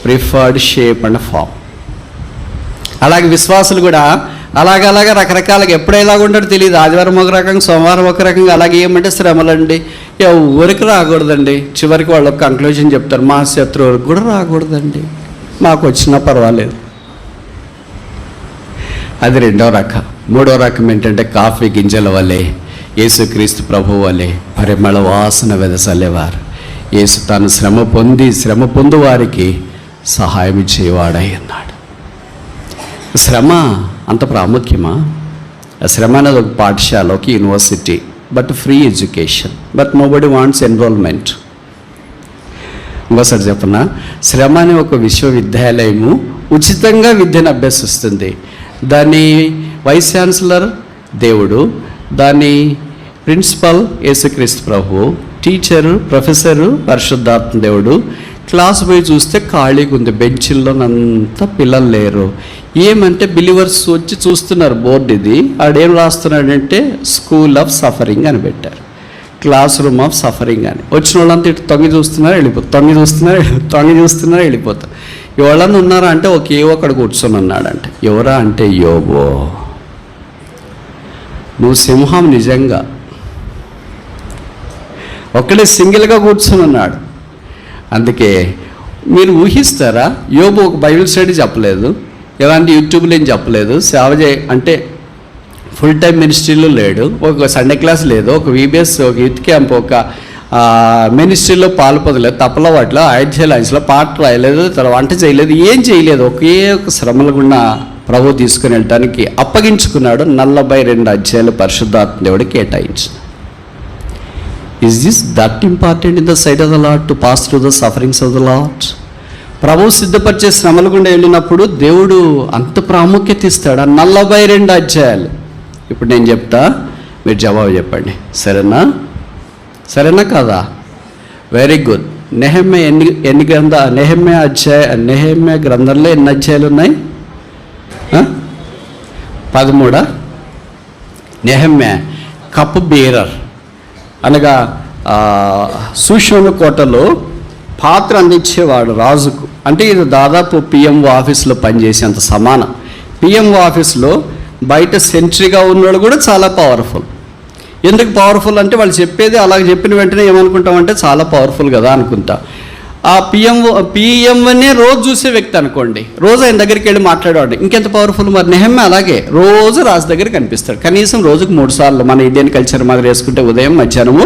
preferred shape and form. అలాగే విశ్వాసులు కూడా అలాగ రకరకాలుగా ఎప్పుడు ఎలాగ ఉంటాడో తెలియదు. ఆదివారం ఒక రకంగా, సోమవారం ఒక రకంగా. అలాగే ఏమంటే శ్రమలండి ఎవరికి రాకూడదండి. చివరికి వాళ్ళు ఒక కంక్లూజన్ చెప్తారు, మా శత్రువులకు కూడా రాకూడదండి, మాకు వచ్చినా పర్వాలేదు. అది రెండవ రకం. మూడవ రకం ఏంటంటే, కాఫీ గింజల వల్లే యేసుక్రీస్తు ప్రభువు వల్లే పరిమళ వాసన వెదసలేవారు. యేసు తాను శ్రమ పొందు వారికి సహాయం చేయవాడై ఉన్నాడు. శ్రమ అంత ప్రాముఖ్యమా? ఆ శ్రమ అనేది ఒక పాఠశాల, ఒక university, but free education, but nobody wants enrolment. ఇంకోసారి చెప్పనా, శ్రమ అనే ఒక విశ్వవిద్యాలయము ఉచితంగా విద్యను అభ్యసిస్తుంది. దాని వైస్ ఛాన్సలర్ దేవుడు, దాని ప్రిన్సిపల్ యేసుక్రీస్తు ప్రభువు, టీచరు ప్రొఫెసరు పరిశుద్ధాత్మ దేవుడు. క్లాస్ పోయి చూస్తే ఖాళీగా ఉంది, బెంచుల్లోనంతా పిల్లలు లేరు. ఏమంటే బిలీవర్స్ వచ్చి చూస్తున్నారు బోర్డు, ఇది ఆడేం రాస్తున్నాడంటే స్కూల్ ఆఫ్ సఫరింగ్ అని పెట్టారు, క్లాస్ రూమ్ ఆఫ్ సఫరింగ్ అని. వచ్చిన వాళ్ళంతా ఇటు తొంగి చూస్తున్నారు వెళ్ళిపోతారు, తొంగి చూస్తున్నారు వెళ్ళిపోతారు. ఎవరన్నా ఉన్నారా అంటే ఒకే ఒకడు కూర్చొని ఉన్నాడంటే. ఎవరా అంటే యోబు. నువ్వు సింహం నిజంగా, ఒక్కడే సింగిల్గా కూర్చొని ఉన్నాడు. అందుకే మీరు ఊహిస్తారా, యోబు ఒక బైబిల్ స్టడీ చెప్పలేదు, ఎలాంటి యూట్యూబ్లో ఏం చెప్పలేదు, సేవ అంటే ఫుల్ టైం మినిస్ట్రీలో లేడు, ఒక సండే క్లాస్ లేదు, ఒక వీబీఎస్, ఒక యూత్ క్యాంప్, ఒక మినిస్ట్రీలో పాల్పొందలేదు, తప్పల వాటిలో ఐడ్యలైన్స్లో పాట రాయలేదు, తర్వాత వంట చేయలేదు, ఏం చేయలేదు. ఒకే ఒక శ్రమల గుండా ప్రభు తీసుకుని వెళ్ళటానికి అప్పగించుకున్నాడు. 42 అధ్యాయాలు పరిశుద్ధాత్మ దేవుడు కేటాయించిన. Is this that important in the sight of the Lord to pass through the sufferings of the Lord? ప్రభు సిద్ధపరిచే శ్రమల గుండా వెళ్ళినప్పుడు దేవుడు అంత ప్రాముఖ్యత ఇస్తాడు. 42 అధ్యాయాలు. ఇప్పుడు నేను చెప్తా, మీరు జవాబు చెప్పండి. సరేనా కాదా? Very good. నెహెమ్యా నెహెమ్యా గ్రంథంలో ఎన్ని అధ్యాయాలు ఉన్నాయి? 13. నెహెమ్యా కప్ బీరర్ అనగా సూషోను కోటలో పాత్ర అందించేవాడు రాజుకు. అంటే ఇది దాదాపు పిఎంఓ ఆఫీస్లో పనిచేసేంత సమానం. పిఎంఓ ఆఫీస్లో బయట సెంట్రీగా ఉన్నాడు కూడా చాలా పవర్ఫుల్. ఎందుకు పవర్ఫుల్ అంటే వాళ్ళు చెప్పేది అలాగ చెప్పిన వెంటనే ఏమనుకుంటామంటే చాలా పవర్ఫుల్ కదా అనుకుంటా. ఆ పిఎంఓనే రోజు చూసే వ్యక్తి అనుకోండి, రోజు ఆయన దగ్గరికి వెళ్ళి మాట్లాడేవాడు, ఇంకెంత పవర్ఫుల్. మరి నెహెమ్యా అలాగే రోజు రాజు దగ్గర కనిపిస్తాడు. కనీసం రోజుకు 3 సార్లు, మన ఇండియన్ కల్చర్ మాదిరి వేసుకుంటే ఉదయం, మధ్యాహ్నము,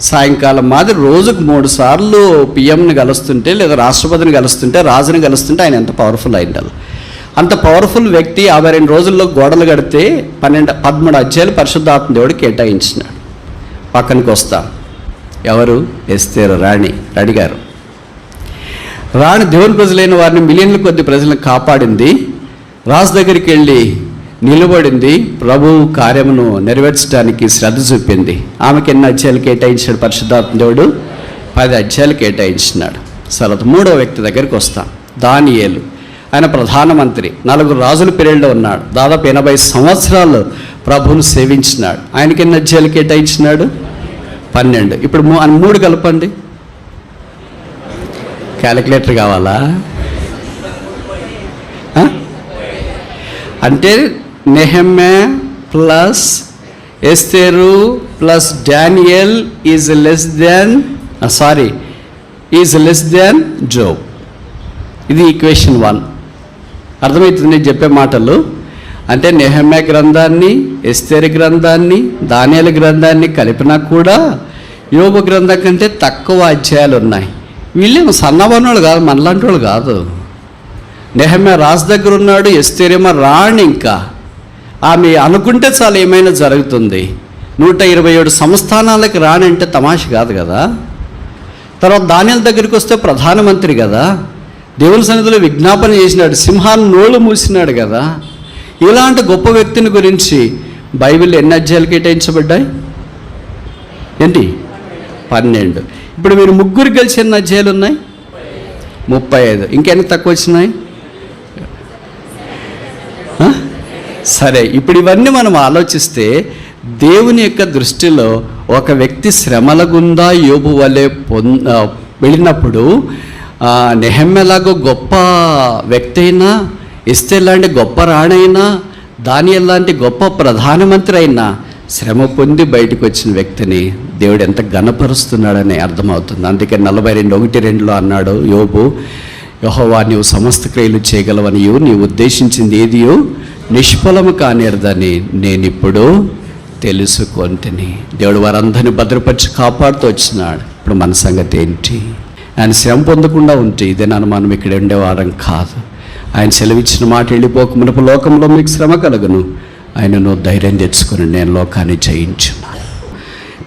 సాయంకాలం మాదిరి రోజుకు 3 సార్లు పిఎంని కలుస్తుంటే లేదా రాష్ట్రపతిని కలుస్తుంటే, రాజుని కలుస్తుంటే ఆయన ఎంత పవర్ఫుల్ అయిండాలి. అంత పవర్ఫుల్ వ్యక్తి 52 రోజుల్లో గోడలు కడితే 13 అధ్యాయాలు పరిశుద్ధాత్మ దేవుడు కేటాయించినాడు. పక్కనకి వస్తాం. ఎవరు? ఎస్తేరు రాణి గారు. రాణి దేవుని ప్రజలైన వారిని, మిలియన్ల కొద్ది ప్రజలను కాపాడింది. రాజు దగ్గరికి వెళ్ళి నిలబడింది, ప్రభువు కార్యమును నెరవేర్చడానికి శ్రద్ధ చూపింది. ఆమెకి ఎన్ని అధ్యాయాలు కేటాయించాడు పరిశుద్ధాత్మ దేవుడు? 10 అధ్యాయాలు కేటాయించినాడు. తర్వాత 3వ వ్యక్తి దగ్గరికి వస్తాం. దానియేలు. ఆయన ప్రధానమంత్రి, 4 రాజుల పీరియడ్లో ఉన్నాడు. దాదాపు 80 సంవత్సరాలు ప్రభువును సేవించినాడు. ఆయనకి ఎన్ని అధ్యాయాలు కేటాయించినాడు? 12. ఇప్పుడు 3 కలపండి. క్యాలిక్యులేటర్ కావాలా? అంటే Nehemiah plus Esther plus Daniel is less than Job. ఇది ఈక్వేషన్ 1. అర్థమవుతుంది నేను చెప్పే మాటలు. అంటే నెహెమ్యా గ్రంథాన్ని, ఎస్తేరు గ్రంథాన్ని, దానియేలు గ్రంథాన్ని కలిపినా కూడా యోబు గ్రంథం కంటే తక్కువ అధ్యాయాలు ఉన్నాయి. వీళ్ళేమో సన్నబడినోళ్ళు కాదు, మనలాంటి వాళ్ళు కాదు. నెహెమ్యా రాజు దగ్గర ఉన్నాడు, ఎస్తేరేమో రాణి. ఇంకా ఆమె అనుకుంటే చాలా ఏమైనా జరుగుతుంది. 127 సంస్థానాలకి రాణి అంటే తమాష కాదు కదా. తర్వాత దానియేలు దగ్గరికి వస్తే ప్రధానమంత్రి కదా, దేవుని సన్నిధిలో విజ్ఞాపన చేసినాడు, సింహాన్ని నోళ్ళు మూసినాడు కదా. ఇలాంటి గొప్ప వ్యక్తిని గురించి బైబిల్లో ఎన్ని అధ్యాయాలు కేటాయించబడ్డాయి? ఏంటి? 12. ఇప్పుడు మీరు 3 కలిసి ఎన్ని అధ్యాయాలు ఉన్నాయి? 35. ఇంకెన్ని తక్కువ వచ్చినాయి? సరే, ఇప్పుడు ఇవన్నీ మనం ఆలోచిస్తే దేవుని యొక్క దృష్టిలో ఒక వ్యక్తి శ్రమల గుండా యోబు వలె వెళ్ళినప్పుడు, నెహెమ్యాలాగో గొప్ప వ్యక్తి అయినా, ఎస్తేర్ లాంటి గొప్ప రాణైనా, దానియేలు లాంటి గొప్ప ప్రధానమంత్రి అయినా శ్రమ పొంది బయటకు వచ్చిన వ్యక్తిని దేవుడు ఎంత ఘనపరుస్తున్నాడని అర్థమవుతుంది. అందుకే 42:1-2లో అన్నాడు యోబు, యెహోవా నీవు సమస్త క్రియలు చేయగలవనియు, నీవు ఉద్దేశించింది ఏదియో నిష్ఫలము కానేరదని నేనిప్పుడు తెలుసుకొంటిని. దేవుడు వారందరినీ భద్రపరిచి కాపాడుతూ వచ్చినాడు. ఇప్పుడు మన సంగతి ఏంటి? ఆయన శ్రమ పొందకుండా ఉంటే ఇదే మనం ఇక్కడ ఉండేవారం కాదు. ఆయన సెలవిచ్చిన మాట, వెళ్ళిపోక మునుపు లోకంలో మీకు శ్రమ కలుగును, ఆయనను ధైర్యం తెచ్చుకుని నేను లోకాన్ని జయించున్నాను.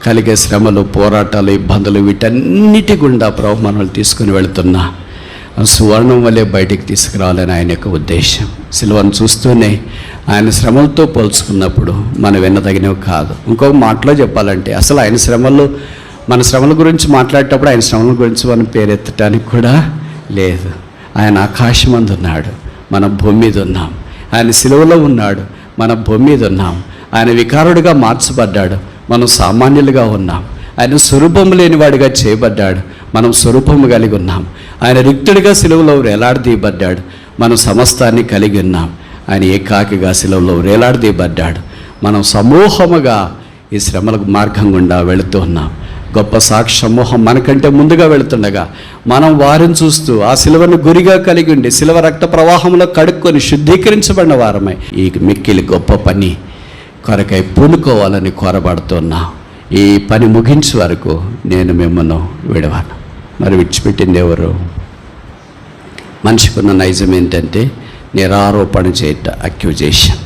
కలిగే శ్రమలు, పోరాటాలు, ఇబ్బందులు వీటన్నిటి గుండా ప్రభు మనల్ని తీసుకుని వెళుతున్నా సువర్ణం వలె బయటికి తీసుకురావాలని ఆయన యొక్క ఉద్దేశం. సిలువను చూస్తూనే ఆయన శ్రమలతో పోల్చుకున్నప్పుడు మనం వినదగినవి కాదు. ఇంకొక మాటలో చెప్పాలంటే అసలు ఆయన శ్రమలు, మన శ్రమల గురించి మాట్లాడేటప్పుడు ఆయన శ్రమల గురించి మనం పేరెత్తడానికి కూడా లేదు. ఆయన ఆకాశమందు ఉన్నాడు, మనం భూమి మీద ఉన్నాం. ఆయన సిలువలో ఉన్నాడు, మన భూమి మీద ఉన్నాం. ఆయన వికారుడిగా మార్చబడ్డాడు, మనం సామాన్యులుగా ఉన్నాం. ఆయన స్వరూపము లేనివాడిగా చేయబడ్డాడు, మనం స్వరూపము కలిగి ఉన్నాం. ఆయన రిక్తుడిగా సిలువలో వేలాడదీయబడ్డాడు, మనం సమస్తాన్ని కలిగి ఉన్నాం. ఆయన ఏకాకిగా సిలువలో వేలాడదీయబడ్డాడు, మనం సమూహముగా ఈ శ్రమలకు మార్గం గుండా వెళుతూ ఉన్నాం. గొప్ప సాక్షి సమూహం మనకంటే ముందుగా వెళుతుండగా మనం వారిని చూస్తూ ఆ సిలువను గురిగా కలిగి ఉండి సిలువ రక్త ప్రవాహంలో కడుక్కొని శుద్ధీకరించబడిన వారమై ఈ మిక్కిలి గొప్ప పని కొరకై పూనుకోవాలని కోరబడుతున్నా. ఈ పని ముగించే వరకు నేను మిమ్మల్ని విడవాను. మరి విడిచిపెట్టింది ఎవరు? మనిషికున్న నైజం ఏంటంటే నిరారోపణ చేయట, అక్యూజేషన్.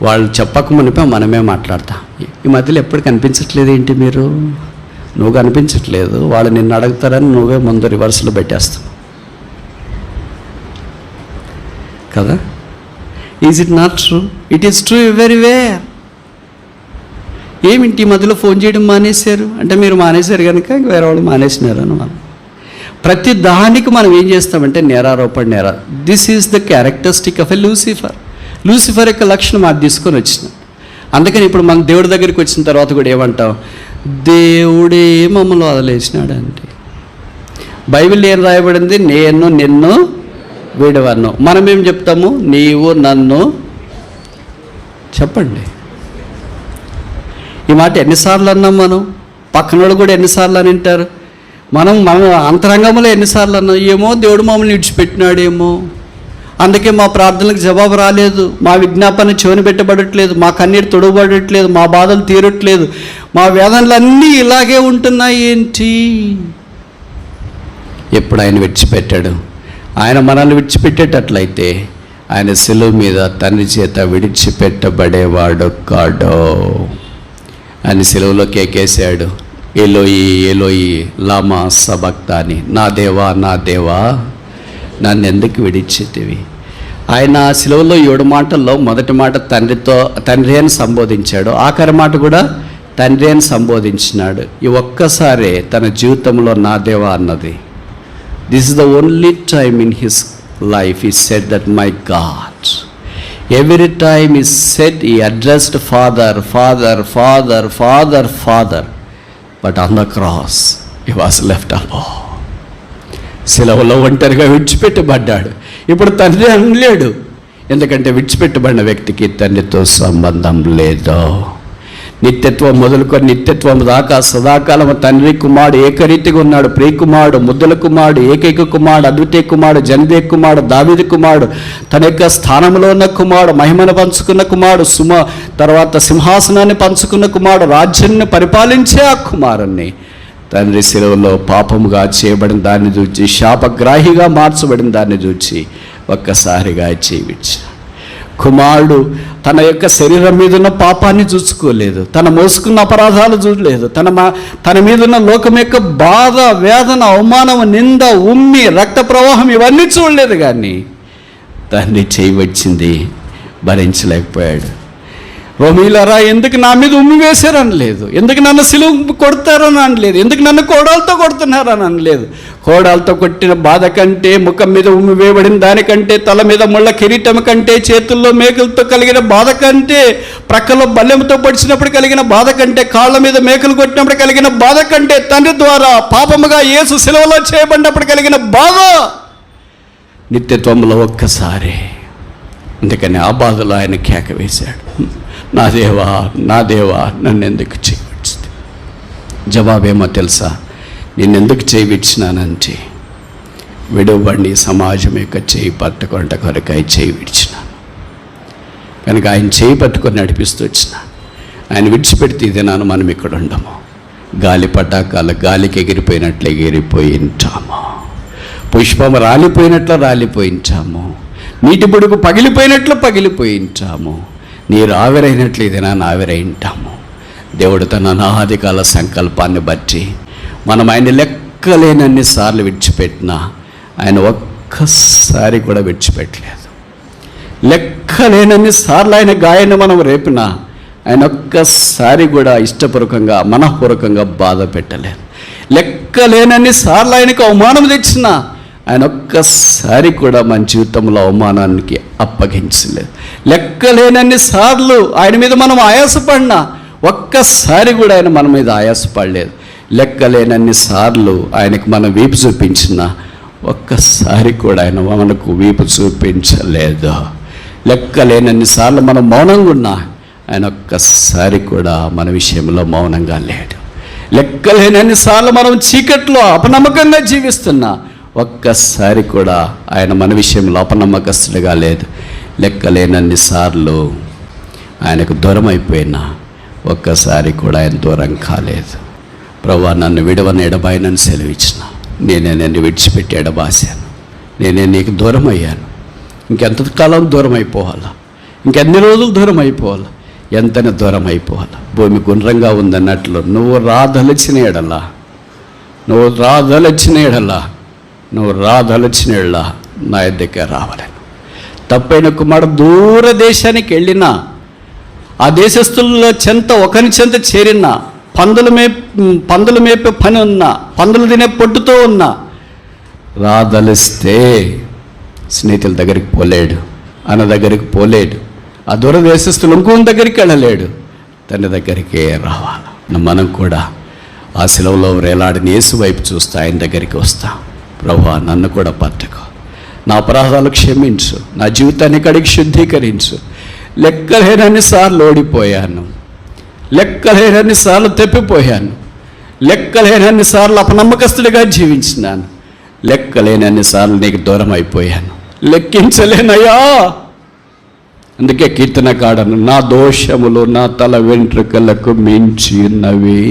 వాళ్ళు చెప్పక మునిపే మనమే మాట్లాడతాం. ఈ మధ్యలో ఎప్పుడు కనిపించట్లేదు ఏంటి మీరు? నువ్వు కనిపించట్లేదు, వాళ్ళు నిన్ను అడుగుతారని నువ్వే ముందు రివర్స్లో పెట్టేస్తావు కదా. Is it not true? It is true everywhere. ఏమిటి ఈ మధ్యలో ఫోన్ చేయడం మానేశారు అంటే మీరు మానేశారు కనుక వేరే వాళ్ళు మానేసినారు అని మనం ప్రతి దానికి మనం ఏం చేస్తామంటే నేరారోపణ. This is the characteristic of a Lucifer. Lucifer యొక్క లక్షణం అది తీసుకొని వచ్చిన. అందుకని ఇప్పుడు మనం దేవుడి దగ్గరికి వచ్చిన తర్వాత కూడా ఏమంటాం? దేవుడే మమ్మల్ని వదిలేసినాడు అంటే. బైబిల్ ఏం రాయబడింది? నేను నిన్ను విడవను. మనం ఏం చెప్తాము? నీవు నన్ను. చెప్పండి, ఈ మాట ఎన్నిసార్లు అన్నాం మనం? పక్కనోళ్ళు కూడా ఎన్నిసార్లు అని వింటారు. మన అంతరంగంలో ఎన్నిసార్లు అన్నాం? ఏమో దేవుడు మమ్మల్ని విడిచిపెట్టినాడేమో, అందుకే మా ప్రార్థనలకు జవాబు రాలేదు, మా విజ్ఞాపన చెవిని పెట్టబడట్లేదు, మా కన్నీరు తొడవబడట్లేదు, మా బాధలు తీరట్లేదు, మా వేదనలు అన్నీ ఇలాగే ఉంటున్నాయి ఏంటి? ఎప్పుడు ఆయన విడిచిపెట్టాడు? ఆయన మనల్ని విడిచిపెట్టేటట్లయితే ఆయన శిలువ మీద తండ్రి చేత విడిచిపెట్టబడేవాడు కాడో. ఆయన శిలువలో కేకేశాడు, ఎలోయి ఎలోయి లామా సబక్తాని, నా దేవా నా దేవా నన్ను ఎందుకు విడిచితివి? ఆయన శిలువలో 7 మాటల్లో మొదటి మాట తండ్రి అని సంబోధించాడు, ఆఖరి మాట కూడా తండ్రి అని సంబోధించినాడు. ఈ ఒక్కసారే తన జీవితంలో నా దేవా అన్నది. This is the only time in his life he said that my God. Every time he said, he addressed Father, Father, Father, Father, Father. But on the cross he was left alone. శిలువలో ఒంటరిగా విడిచిపెట్టబడ్డాడు. ఇప్పుడు తండ్రి అనలేడు, ఎందుకంటే విడిచిపెట్టబడిన వ్యక్తికి తండ్రితో సంబంధం లేదు. నిత్యత్వం మొదలుకొని నిత్యత్వం దాకా సదాకాలం తండ్రి కుమారుడు ఏకరీతిగా ఉన్నాడు. ప్రియకుమారుడు, ముద్దుల కుమారుడు, ఏకైక కుమారుడు, అద్వితీయ కుమారుడు, జనదే కుమారుడు, దావీదు కుమారుడు, తన యొక్క స్థానంలో ఉన్న కుమారుడు, మహిమను పంచుకున్న కుమారుడు, తర్వాత సింహాసనాన్ని పంచుకున్న కుమారుడు, రాజ్యాన్ని పరిపాలించే ఆ కుమారుణ్ణి తండ్రి శిలువలో పాపముగా చేయబడిన దాన్ని చూచి, శాపగ్రాహిగా మార్చబడిన దాన్ని చూచి ఒక్కసారిగా చేయించాడు. కుమారుడు తన యొక్క శరీరం మీద ఉన్న పాపాన్ని చూసుకోలేదు, తన మోసుకున్న అపరాధాలు చూడలేదు, తన మీద ఉన్న లోకం యొక్క బాధ, వేదన, అవమానం, నింద, ఉమ్మి, రక్త ప్రవాహం ఇవన్నీ చూడలేదు. కానీ దాన్ని చేయవచ్చింది భరించలేకపోయాడు. రోమీలరా ఎందుకు నా మీద ఉమ్మి వేశారని లేదు, ఎందుకు నన్ను సిలువ కొడతారని అనలేదు, ఎందుకు నన్ను కోడాలతో కొడుతున్నారని అనలేదు. కోడాలతో కొట్టిన బాధ కంటే, ముఖం మీద ఉమ్మి వేయబడిన దానికంటే, తల మీద ముళ్ళ కిరీటం కంటే, చేతుల్లో మేకలతో కలిగిన బాధ కంటే, ప్రక్కలో బల్లెంతో పొడిచినప్పుడు కలిగిన బాధ కంటే, కాళ్ళ మీద మేకలు కొట్టినప్పుడు కలిగిన బాధ కంటే, తండ్రి ద్వారా పాపముగా యేసు సిలువలో చేయబడినప్పుడు కలిగిన బాధ నిత్యత్వంలో ఒక్కసారి. అందుకని ఆ బాధలో ఆయన కేక వేశాడు, నా దేవా నా దేవా నన్ను ఎందుకు చేయవచ్చింది? జవాబేమో తెలుసా? నిన్నెందుకు చేయవిచ్చినానంటే విడువబడి సమాజం యొక్క చేయి పట్టుకుంట కొరకై చేయి విడిచినాను కనుక ఆయన చేయి పట్టుకొని నడిపిస్తూ వచ్చిన. ఆయన విడిచిపెడితే ఇదేనాను మనం ఇక్కడ ఉండము. గాలి పటాకాలు గాలికి ఎగిరిపోయినట్లు ఎగిరిపోయి ఉంటాము, పుష్పము రాలిపోయినట్లు రాలిపోయి ఉంటాము, నీటి బుడుగు పగిలిపోయినట్లు పగిలిపోయి ఉంటాము. నీరు ఆవిరైనట్లు ఇదినా ఆవిరై ఉంటాము. దేవుడు తన అనాది కాల సంకల్పాన్ని బట్టి మనం ఆయన లెక్కలేనన్ని సార్లు విడిచిపెట్టినా ఆయన ఒక్కసారి కూడా విడిచిపెట్టలేదు. లెక్కలేనన్ని సార్లు ఆయన గాయాన్ని మనం రేపినా ఆయన ఒక్కసారి కూడా ఇష్టపూర్వకంగా మనఃపూర్వకంగా బాధ పెట్టలేదు. లెక్కలేనన్ని సార్లు ఆయనకు అవమానం తెచ్చినా ఆయన ఒక్కసారి కూడా మన జీవితంలో అవమానానికి అప్పగించలేదు. లెక్కలేనన్ని సార్లు ఆయన మీద మనం ఆయాసపడినా ఒక్కసారి కూడా ఆయన మన మీద ఆయాసపడలేదు. లెక్కలేనన్ని సార్లు ఆయనకు మనం వీపు చూపించినా ఒక్కసారి కూడా ఆయన మనకు వీపు చూపించలేదు. లెక్కలేనన్ని సార్లు మనం మౌనంగా ఉన్నా ఆయన ఒక్కసారి కూడా మన విషయంలో మౌనంగా లేడు. లెక్కలేనన్ని సార్లు మనం చీకట్లో అపనమ్మకంగా జీవిస్తున్నా ఒక్కసారి కూడా ఆయన మన విషయంలో అపనమ్మకస్తుడిగా లేదు. లెక్కలేనన్ని సార్లు ఆయనకు దూరం అయిపోయినా ఒక్కసారి కూడా ఆయన దూరం కాలేదు. ప్రభువా, నన్ను విడవని ఎడబాయనని సెలవిచ్చిన, నేనే నిన్ను విడిచిపెట్టి ఎడబాసాను, నేనే నీకు దూరం అయ్యాను. ఇంకెంతకాలం దూరం అయిపోవాలా? ఇంకెన్ని రోజులు దూరం అయిపోవాలా? ఎంతని దూరం అయిపోవాలా? భూమి గుండ్రంగా ఉందన్నట్లు నువ్వు రాదలచిన ఎడలా నా దగ్గర రావాలను. తప్పైన కుమారుడు దూర దేశానికి వెళ్ళినా ఆ దేశస్తుల చెంత ఒకరి చెంత చేరినా పందులు మేపే పని ఉన్నా, పందులు తినే పొట్టుతో ఉన్నా రాదలిస్తే స్నేహితుల దగ్గరికి పోలేడు, అన్న దగ్గరికి పోలేడు, ఆ దూర దేశస్తులు ఇంకొక దగ్గరికి వెళ్ళలేడు, తన దగ్గరికే రావాలి. మనం కూడా ఆ శిలువలో వేలాడిన యేసు వైపు చూస్తా ఆయన దగ్గరికి వస్తా. ప్రభువా, నన్ను కూడా పట్టుకో, నా అపరాధాలు క్షమించు, నా జీవితాన్ని కడిగి శుద్ధీకరించు. లెక్కలేనన్ని సార్లు ఓడిపోయాను, లెక్కలేనన్ని సార్లు తప్పిపోయాను, లెక్కలేనన్ని సార్లు అపనమ్మకస్తుడిగా జీవించినాను, లెక్కలేనన్ని సార్లు నీకు దూరం అయిపోయాను, లెక్కించలేనయ్యా. అందుకే కీర్తనకాడను, నా దోషములు నా తల వెంట్రుకలకు మించి ఉన్నవి.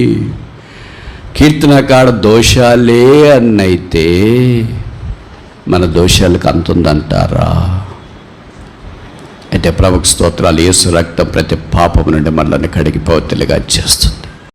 కీర్తనకాడ దోషాలే అన్నైతే మన దోషాలకు అంతుందంటారా? అయితే ప్రభుకు స్తోత్రాలు. యేసు రక్తం ప్రతి పాపము నుండి మనల్ని కడిగి పవిత్రులుగా చేస్తుంది.